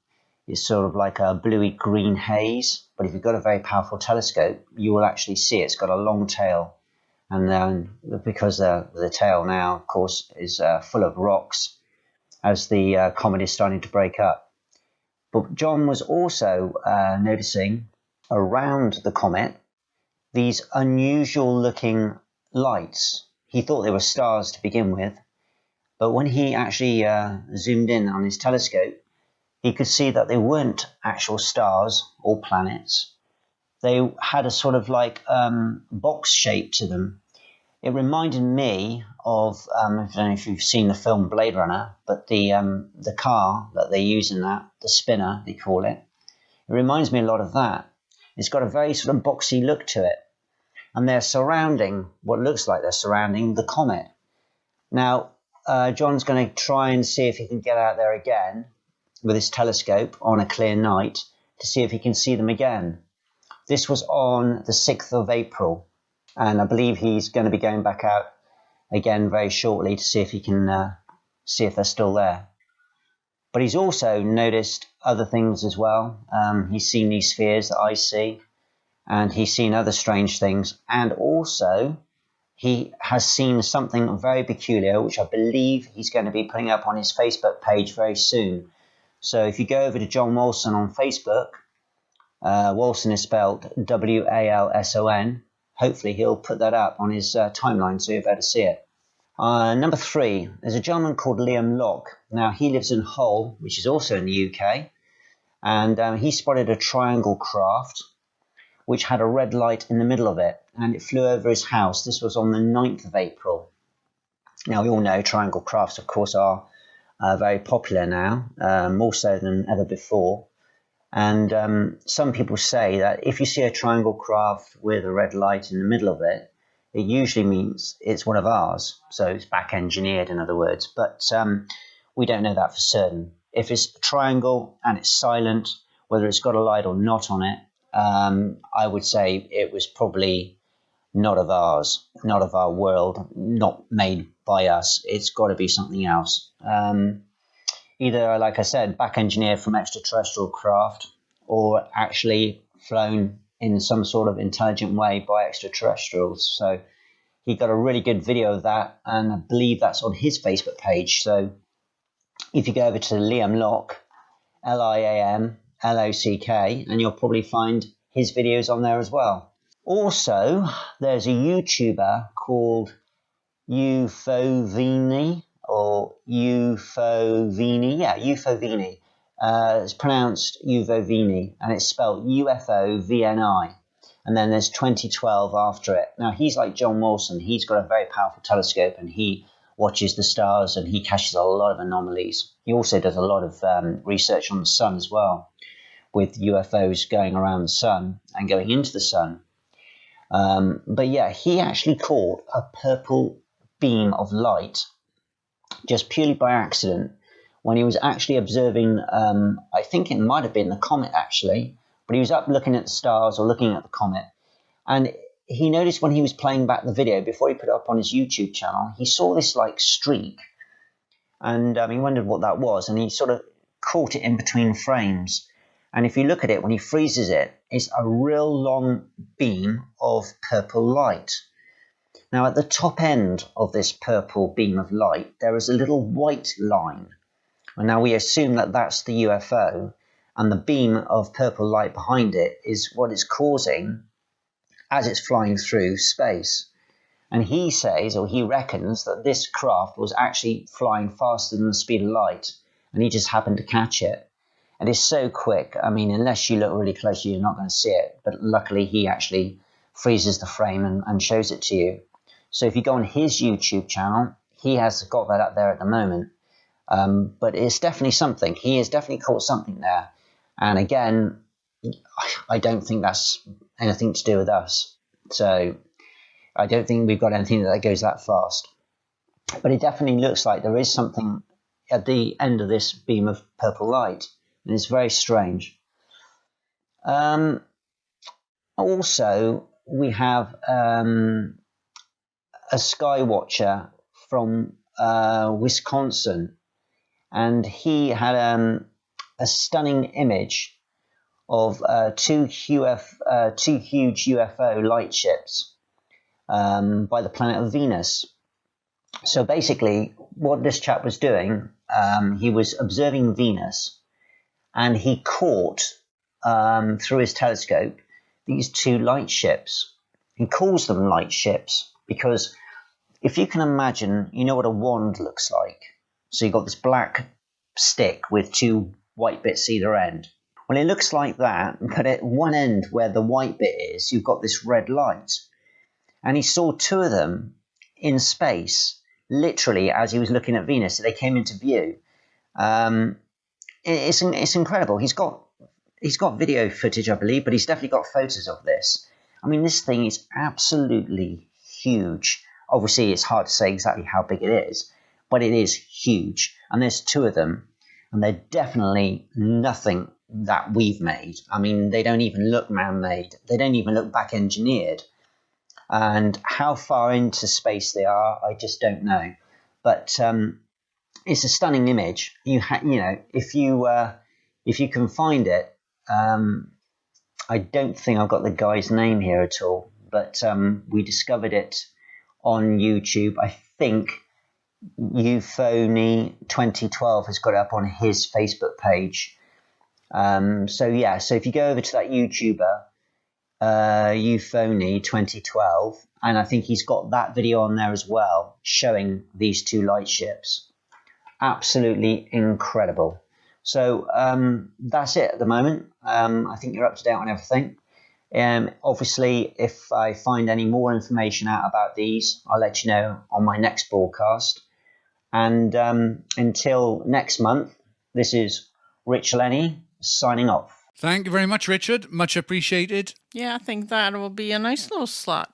it's sort of like a bluey green haze. But if you've got a very powerful telescope, you will actually see it's got a long tail. And then because the tail now, of course, is full of rocks as the comet is starting to break up. But John was also noticing around the comet these unusual looking lights. He thought they were stars to begin with. But when he actually zoomed in on his telescope, he could see that they weren't actual stars or planets. They had a sort of like box shape to them. It reminded me of, I don't know if you've seen the film Blade Runner, but the car that they use in that, the spinner, they call it. It reminds me a lot of that. It's got a very sort of boxy look to it. And they're surrounding, what looks like they're surrounding the comet. Now, John's going to try and see if he can get out there again with his telescope on a clear night to see if he can see them again. This was on the 6th of April, and I believe he's going to be going back out again very shortly to see if he can see if they're still there. But he's also noticed other things as well. He's seen these spheres that I see, and he's seen other strange things, and also he has seen something very peculiar, which I believe he's going to be putting up on his Facebook page very soon. So if you go over to John Wilson on Facebook, Wilson is spelled W-A-L-S-O-N. Hopefully he'll put that up on his timeline so you'll be able to see it. Number 3, there's a gentleman called Liam Locke. Now he lives in Hull, which is also in the UK, and he spotted a triangle craft which had a red light in the middle of it, and it flew over his house. This was on the 9th of April. Now, we all know triangle crafts, of course, are very popular now, more so than ever before. And some people say that if you see a triangle craft with a red light in the middle of it, it usually means it's one of ours. So it's back engineered, in other words. But we don't know that for certain. If it's a triangle and it's silent, whether it's got a light or not on it, I would say it was probably not of ours, not of our world, not made by us. It's got to be something else. Either, like I said, back engineered from extraterrestrial craft, or actually flown in some sort of intelligent way by extraterrestrials. So he got a really good video of that, and I believe that's on his Facebook page. So if you go over to Liam Locke, Liam-Lock, and you'll probably find his videos on there as well. Also, there's a YouTuber called UFOVini, or UFOVini. Yeah, UFOVini. It's pronounced UFOVini, and it's spelled UFOVNI. And then there's 2012 after it. Now, he's like John Wilson. He's got a very powerful telescope, and he watches the stars, and he catches a lot of anomalies. He also does a lot of research on the sun as well, with UFOs going around the sun and going into the sun. But yeah, he actually caught a purple beam of light just purely by accident when he was actually observing, I think it might have been the comet actually, but he was up looking at the stars or looking at the comet, and he noticed when he was playing back the video before he put it up on his YouTube channel, he saw this like streak, and he wondered what that was, and he sort of caught it in between frames. And if you look at it, when he freezes it, it's a real long beam of purple light. Now, at the top end of this purple beam of light, there is a little white line. And now we assume that that's the UFO, and the beam of purple light behind it is what it's causing as it's flying through space. And he says, or he reckons, that this craft was actually flying faster than the speed of light, and he just happened to catch it. And it's so quick. I mean, unless you look really closely, you're not going to see it. But luckily, he actually freezes the frame and shows it to you. So if you go on his YouTube channel, he has got that up there at the moment. But it's definitely something. He has definitely caught something there. And again, I don't think that's anything to do with us. So I don't think we've got anything that goes that fast. But it definitely looks like there is something at the end of this beam of purple light. And it's very strange. Also, we have a sky watcher from Wisconsin. And he had a stunning image of two huge UFO lightships by the planet of Venus. So basically, what this chap was doing, he was observing Venus, and he caught, through his telescope, these two lightships. He calls them lightships because if you can imagine, you know what a wand looks like. So you've got this black stick with two white bits either end. Well, it looks like that, but at one end where the white bit is, you've got this red light. And he saw two of them in space, literally as he was looking at Venus. So they came into view. It's incredible. He's got video footage, I believe, but he's definitely got photos of this. I mean, this thing is absolutely huge. Obviously, it's hard to say exactly how big it is, but it is huge. And there's two of them, and they're definitely nothing that we've made. I mean, they don't even look man-made. They don't even look back-engineered. And how far into space they are, I just don't know. But it's a stunning image. If you can find it, I don't think I've got the guy's name here at all, but we discovered it on YouTube. I think Euphony 2012 has got it up on his Facebook page. So if you go over to that YouTuber, Euphony 2012, and I think he's got that video on there as well, showing these two lightships. Absolutely incredible. So that's it at the moment. I think you're up to date on everything. Obviously, if I find any more information out about these, I'll let you know on my next broadcast. And until next month, this is Rich Lennie signing off. Thank you very much, Richard. Much appreciated. Yeah, I think that will be a nice little slot.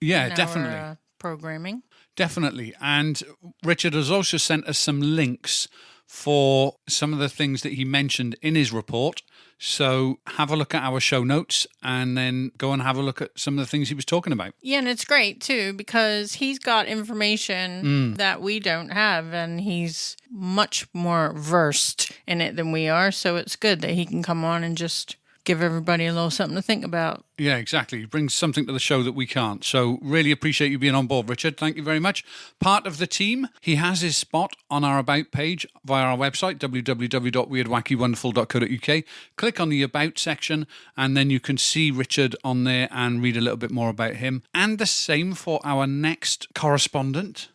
Yeah, in definitely. Our, programming. Definitely. And Richard has also sent us some links for some of the things that he mentioned in his report. So have a look at our show notes and then go and have a look at some of the things he was talking about. Yeah, and it's great, too, because he's got information that we don't have, and he's much more versed in it than we are. So it's good that he can come on and just give everybody a little something to think about. Yeah, exactly. He brings something to the show that we can't. So really appreciate you being on board, Richard. Thank you very much. Part of the team. He has his spot on our About page via our website, www.weirdwackywonderful.co.uk. Click on the About section, and then you can see Richard on there and read a little bit more about him. And the same for our next correspondent.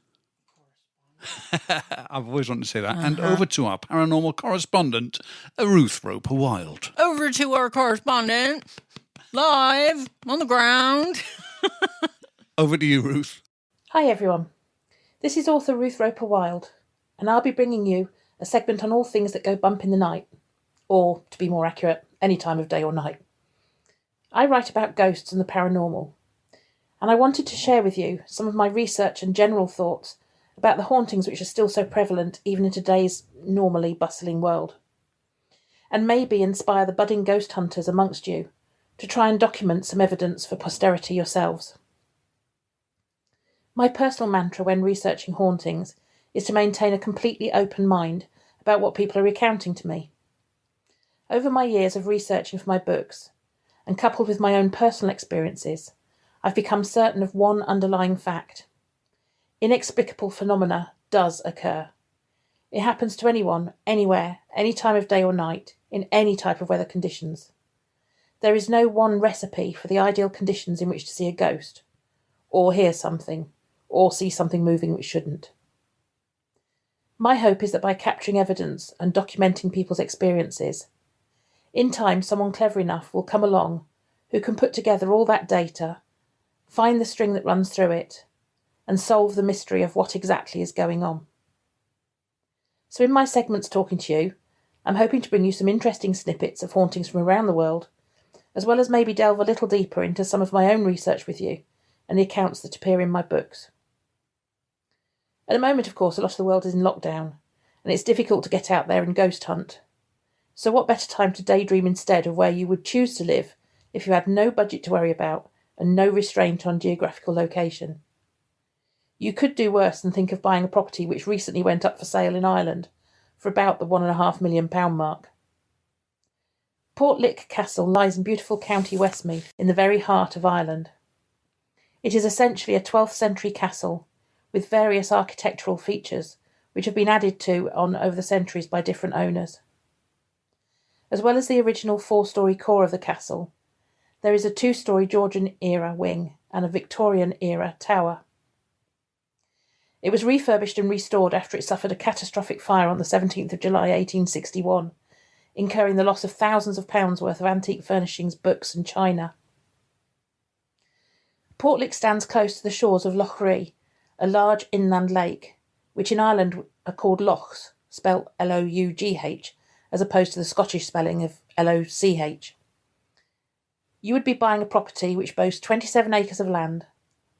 I've always wanted to say that. And over to our paranormal correspondent, Ruth Roper Wild. Over to our correspondent, live on the ground. Over to you, Ruth. Hi everyone. This is author Ruth Roper Wild, and I'll be bringing you a segment on all things that go bump in the night, or, to be more accurate, any time of day or night. I write about ghosts and the paranormal, and I wanted to share with you some of my research and general thoughts about the hauntings which are still so prevalent even in today's normally bustling world, and maybe inspire the budding ghost hunters amongst you to try and document some evidence for posterity yourselves. My personal mantra when researching hauntings is to maintain a completely open mind about what people are recounting to me. Over my years of researching for my books, and coupled with my own personal experiences, I've become certain of one underlying fact. Inexplicable phenomena does occur. It happens to anyone, anywhere, any time of day or night, in any type of weather conditions. There is no one recipe for the ideal conditions in which to see a ghost, or hear something, or see something moving which shouldn't. My hope is that by capturing evidence and documenting people's experiences, in time someone clever enough will come along who can put together all that data, find the string that runs through it, and solve the mystery of what exactly is going on. So in my segments talking to you, I'm hoping to bring you some interesting snippets of hauntings from around the world, as well as maybe delve a little deeper into some of my own research with you and the accounts that appear in my books. At the moment, of course, a lot of the world is in lockdown, and it's difficult to get out there and ghost hunt. So what better time to daydream instead of where you would choose to live if you had no budget to worry about and no restraint on geographical location? You could do worse than think of buying a property which recently went up for sale in Ireland for about the £1.5 million mark. Portlick Castle lies in beautiful County Westmeath, in the very heart of Ireland. It is essentially a 12th century castle with various architectural features which have been added to over the centuries by different owners. As well as the original 4-storey core of the castle, there is a 2-storey Georgian-era wing and a Victorian-era tower. It was refurbished and restored after it suffered a catastrophic fire on the 17th of July 1861, incurring the loss of thousands of pounds worth of antique furnishings, books and china. Portlick stands close to the shores of Lough Ree, a large inland lake, which in Ireland are called lochs, spelt Lough, as opposed to the Scottish spelling of Loch. You would be buying a property which boasts 27 acres of land,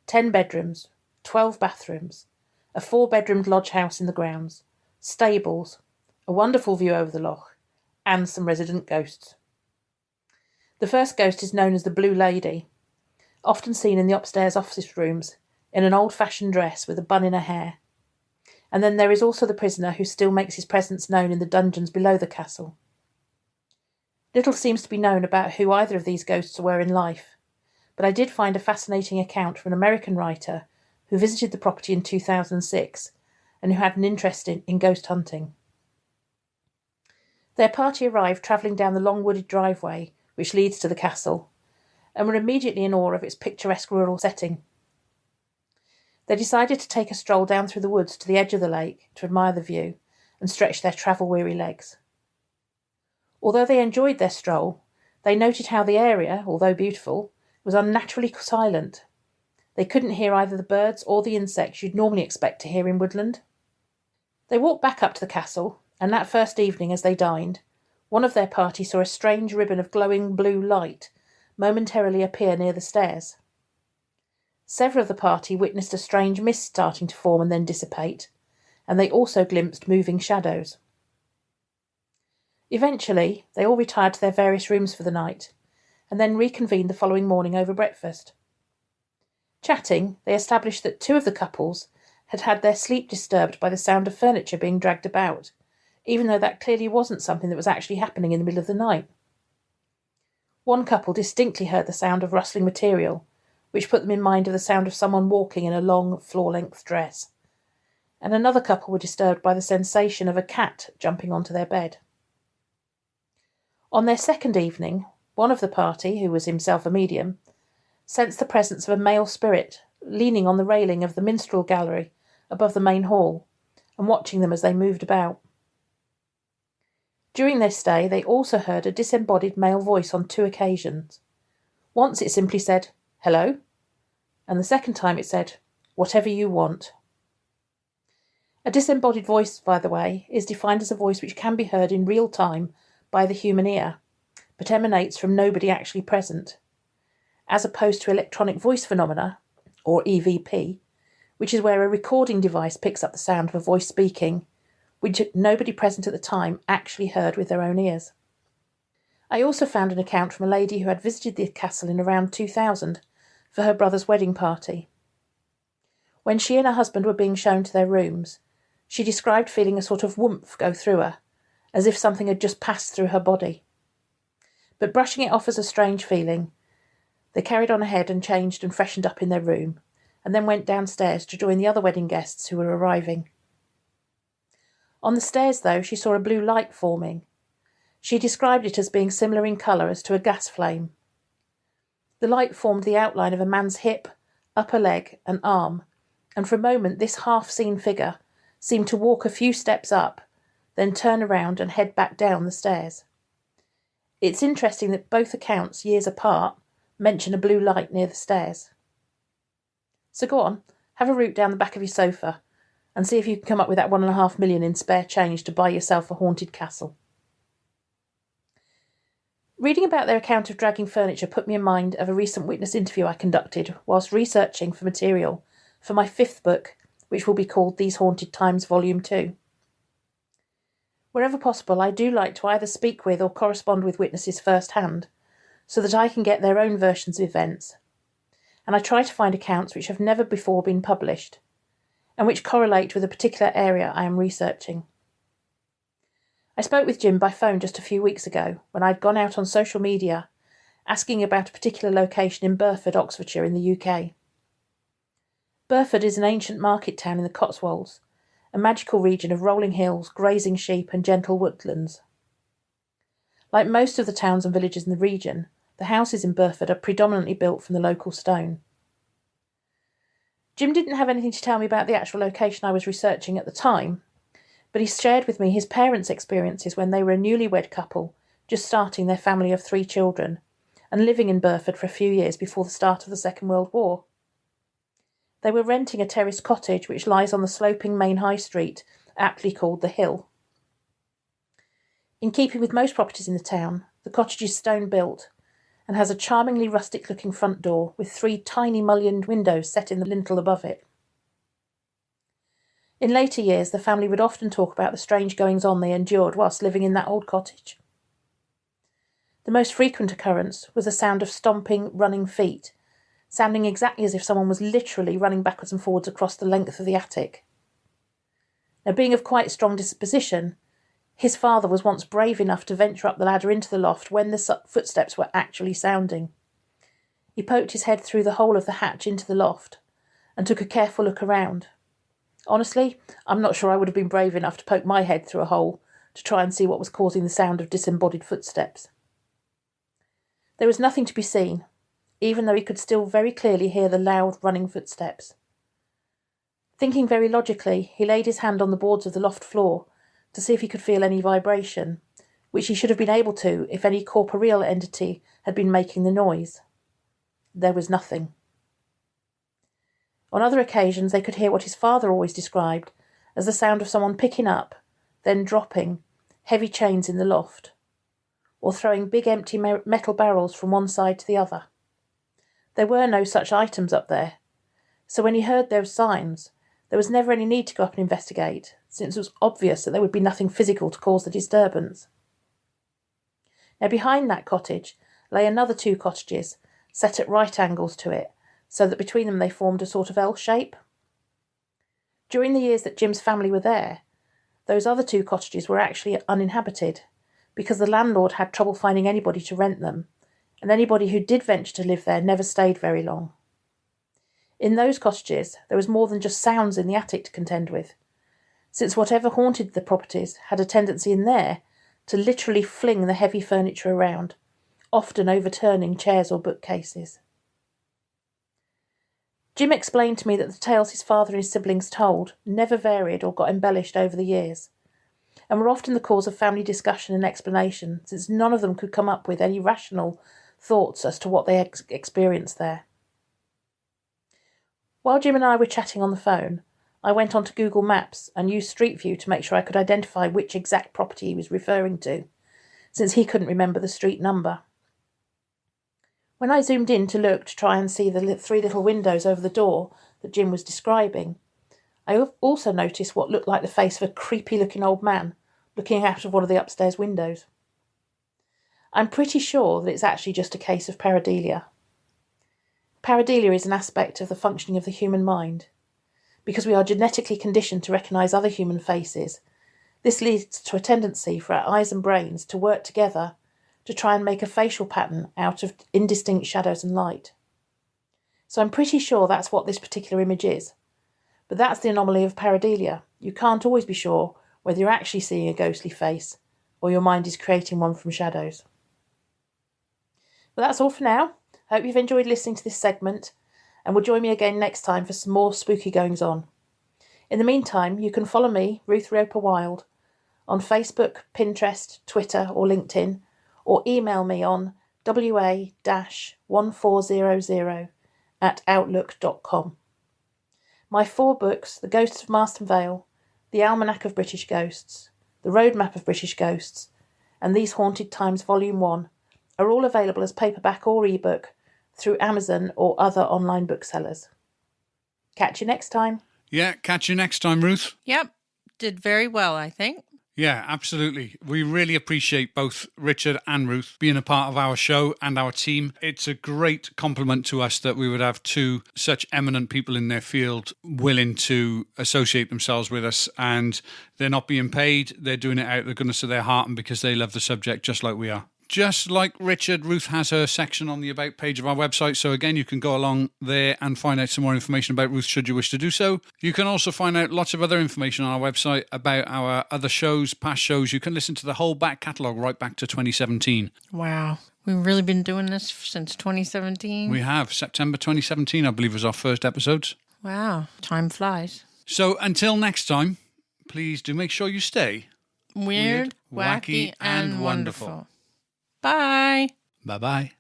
10 bedrooms, 12 bathrooms, a 4-bedroomed lodge house in the grounds, stables, a wonderful view over the loch, and some resident ghosts. The first ghost is known as the Blue Lady, often seen in the upstairs office rooms, in an old-fashioned dress with a bun in her hair. And then there is also the prisoner who still makes his presence known in the dungeons below the castle. Little seems to be known about who either of these ghosts were in life, but I did find a fascinating account from an American writer who visited the property in 2006 and who had an interest in ghost hunting. Their party arrived travelling down the long wooded driveway which leads to the castle, and were immediately in awe of its picturesque rural setting. They decided to take a stroll down through the woods to the edge of the lake to admire the view and stretch their travel-weary legs. Although they enjoyed their stroll, they noted how the area, although beautiful, was unnaturally silent. They couldn't hear either the birds or the insects you'd normally expect to hear in woodland. They walked back up to the castle, and that first evening as they dined, one of their party saw a strange ribbon of glowing blue light momentarily appear near the stairs. Several of the party witnessed a strange mist starting to form and then dissipate, and they also glimpsed moving shadows. Eventually, they all retired to their various rooms for the night, and then reconvened the following morning over breakfast. Chatting, they established that 2 of the couples had had their sleep disturbed by the sound of furniture being dragged about, even though that clearly wasn't something that was actually happening in the middle of the night. One couple distinctly heard the sound of rustling material, which put them in mind of the sound of someone walking in a long, floor-length dress, and another couple were disturbed by the sensation of a cat jumping onto their bed. On their second evening, one of the party, who was himself a medium, sensed the presence of a male spirit leaning on the railing of the minstrel gallery above the main hall and watching them as they moved about. During their stay, they also heard a disembodied male voice on 2 occasions. Once it simply said, "Hello," and the second time it said, "Whatever you want." A disembodied voice, by the way, is defined as a voice which can be heard in real time by the human ear, but emanates from nobody actually present, as opposed to electronic voice phenomena, or EVP, which is where a recording device picks up the sound of a voice speaking, which nobody present at the time actually heard with their own ears. I also found an account from a lady who had visited the castle in around 2000 for her brother's wedding party. When she and her husband were being shown to their rooms, She described feeling a sort of whoomph go through her, as if something had just passed through her body. But brushing it off as a strange feeling, they carried on ahead and changed and freshened up in their room, and then went downstairs to join the other wedding guests who were arriving. On the stairs, though, she saw a blue light forming. She described it as being similar in colour as to a gas flame. The light formed the outline of a man's hip, upper leg and arm, and for a moment this half-seen figure seemed to walk a few steps up, then turn around and head back down the stairs. It's interesting that both accounts, years apart, mention a blue light near the stairs. So go on, have a route down the back of your sofa and see if you can come up with that 1.5 million in spare change to buy yourself a haunted castle. Reading about their account of dragging furniture put me in mind of a recent witness interview I conducted whilst researching for material for my 5th book, which will be called These Haunted Times Volume 2. Wherever possible, I do like to either speak with or correspond with witnesses firsthand, so that I can get their own versions of events, and I try to find accounts which have never before been published, and which correlate with a particular area I am researching. I spoke with Jim by phone just a few weeks ago when I'd gone out on social media asking about a particular location in Burford, Oxfordshire in the UK. Burford is an ancient market town in the Cotswolds, a magical region of rolling hills, grazing sheep and gentle woodlands. Like most of the towns and villages in the region, the houses in Burford are predominantly built from the local stone. Jim didn't have anything to tell me about the actual location I was researching at the time, but he shared with me his parents' experiences when they were a newlywed couple, just starting their family of 3 children, and living in Burford for a few years before the start of the Second World War. They were renting a terraced cottage which lies on the sloping main high street, aptly called the Hill. In keeping with most properties in the town, the cottage is stone-built and has a charmingly rustic-looking front door with 3 tiny mullioned windows set in the lintel above it. In later years, the family would often talk about the strange goings-on they endured whilst living in that old cottage. The most frequent occurrence was the sound of stomping, running feet, sounding exactly as if someone was literally running backwards and forwards across the length of the attic. Now, being of quite strong disposition, his father was once brave enough to venture up the ladder into the loft when the footsteps were actually sounding. He poked his head through the hole of the hatch into the loft and took a careful look around. Honestly, I'm not sure I would have been brave enough to poke my head through a hole to try and see what was causing the sound of disembodied footsteps. There was nothing to be seen, even though he could still very clearly hear the loud running footsteps. Thinking very logically, he laid his hand on the boards of the loft floor to see if he could feel any vibration, which he should have been able to if any corporeal entity had been making the noise. There was nothing. On other occasions they could hear what his father always described as the sound of someone picking up, then dropping, heavy chains in the loft, or throwing big empty metal barrels from one side to the other. There were no such items up there, so when he heard those signs, there was never any need to go up and investigate, since it was obvious that there would be nothing physical to cause the disturbance. Now behind that cottage lay another 2 cottages, set at right angles to it, so that between them they formed a sort of L shape. During the years that Jim's family were there, those other 2 cottages were actually uninhabited, because the landlord had trouble finding anybody to rent them, and anybody who did venture to live there never stayed very long. In those cottages, there was more than just sounds in the attic to contend with, since whatever haunted the properties had a tendency in there to literally fling the heavy furniture around, often overturning chairs or bookcases. Jim explained to me that the tales his father and his siblings told never varied or got embellished over the years, and were often the cause of family discussion and explanation, since none of them could come up with any rational thoughts as to what they experienced there. While Jim and I were chatting on the phone, I went onto Google Maps and used Street View to make sure I could identify which exact property he was referring to, since he couldn't remember the street number. When I zoomed in to look to try and see the 3 little windows over the door that Jim was describing, I also noticed what looked like the face of a creepy-looking old man looking out of one of the upstairs windows. I'm pretty sure that it's actually just a case of pareidolia. Pareidolia is an aspect of the functioning of the human mind, because we are genetically conditioned to recognise other human faces. This leads to a tendency for our eyes and brains to work together to try and make a facial pattern out of indistinct shadows and light. So I'm pretty sure that's what this particular image is. But that's the anomaly of pareidolia. You can't always be sure whether you're actually seeing a ghostly face or your mind is creating one from shadows. But that's all for now. Hope you've enjoyed listening to this segment and will join me again next time for some more spooky goings-on. In the meantime, you can follow me, Ruth Roper Wild, on Facebook, Pinterest, Twitter or LinkedIn, or email me on wa-1400@outlook.com. My 4 books, The Ghosts of Marston Vale, The Almanac of British Ghosts, The Roadmap of British Ghosts, and These Haunted Times Volume 1, are all available as paperback or ebook through Amazon or other online booksellers. Catch you next time. Yeah, catch you next time, Ruth. Yep. Did very well, I think. Yeah, absolutely. We really appreciate both Richard and Ruth being a part of our show and our team. It's a great compliment to us that we would have 2 such eminent people in their field willing to associate themselves with us, and they're not being paid. They're doing it out of the goodness of their heart and because they love the subject just like we are. Just like Richard, Ruth has her section on the About page of our website. So again, you can go along there and find out some more information about Ruth should you wish to do so. You can also find out lots of other information on our website about our other shows, past shows. You can listen to the whole back catalogue right back to 2017. Wow. We've really been doing this since 2017? We have. September 2017, I believe, was our first episode. Wow. Time flies. So until next time, please do make sure you stay Weird, wacky, and wonderful. Bye. Bye-bye.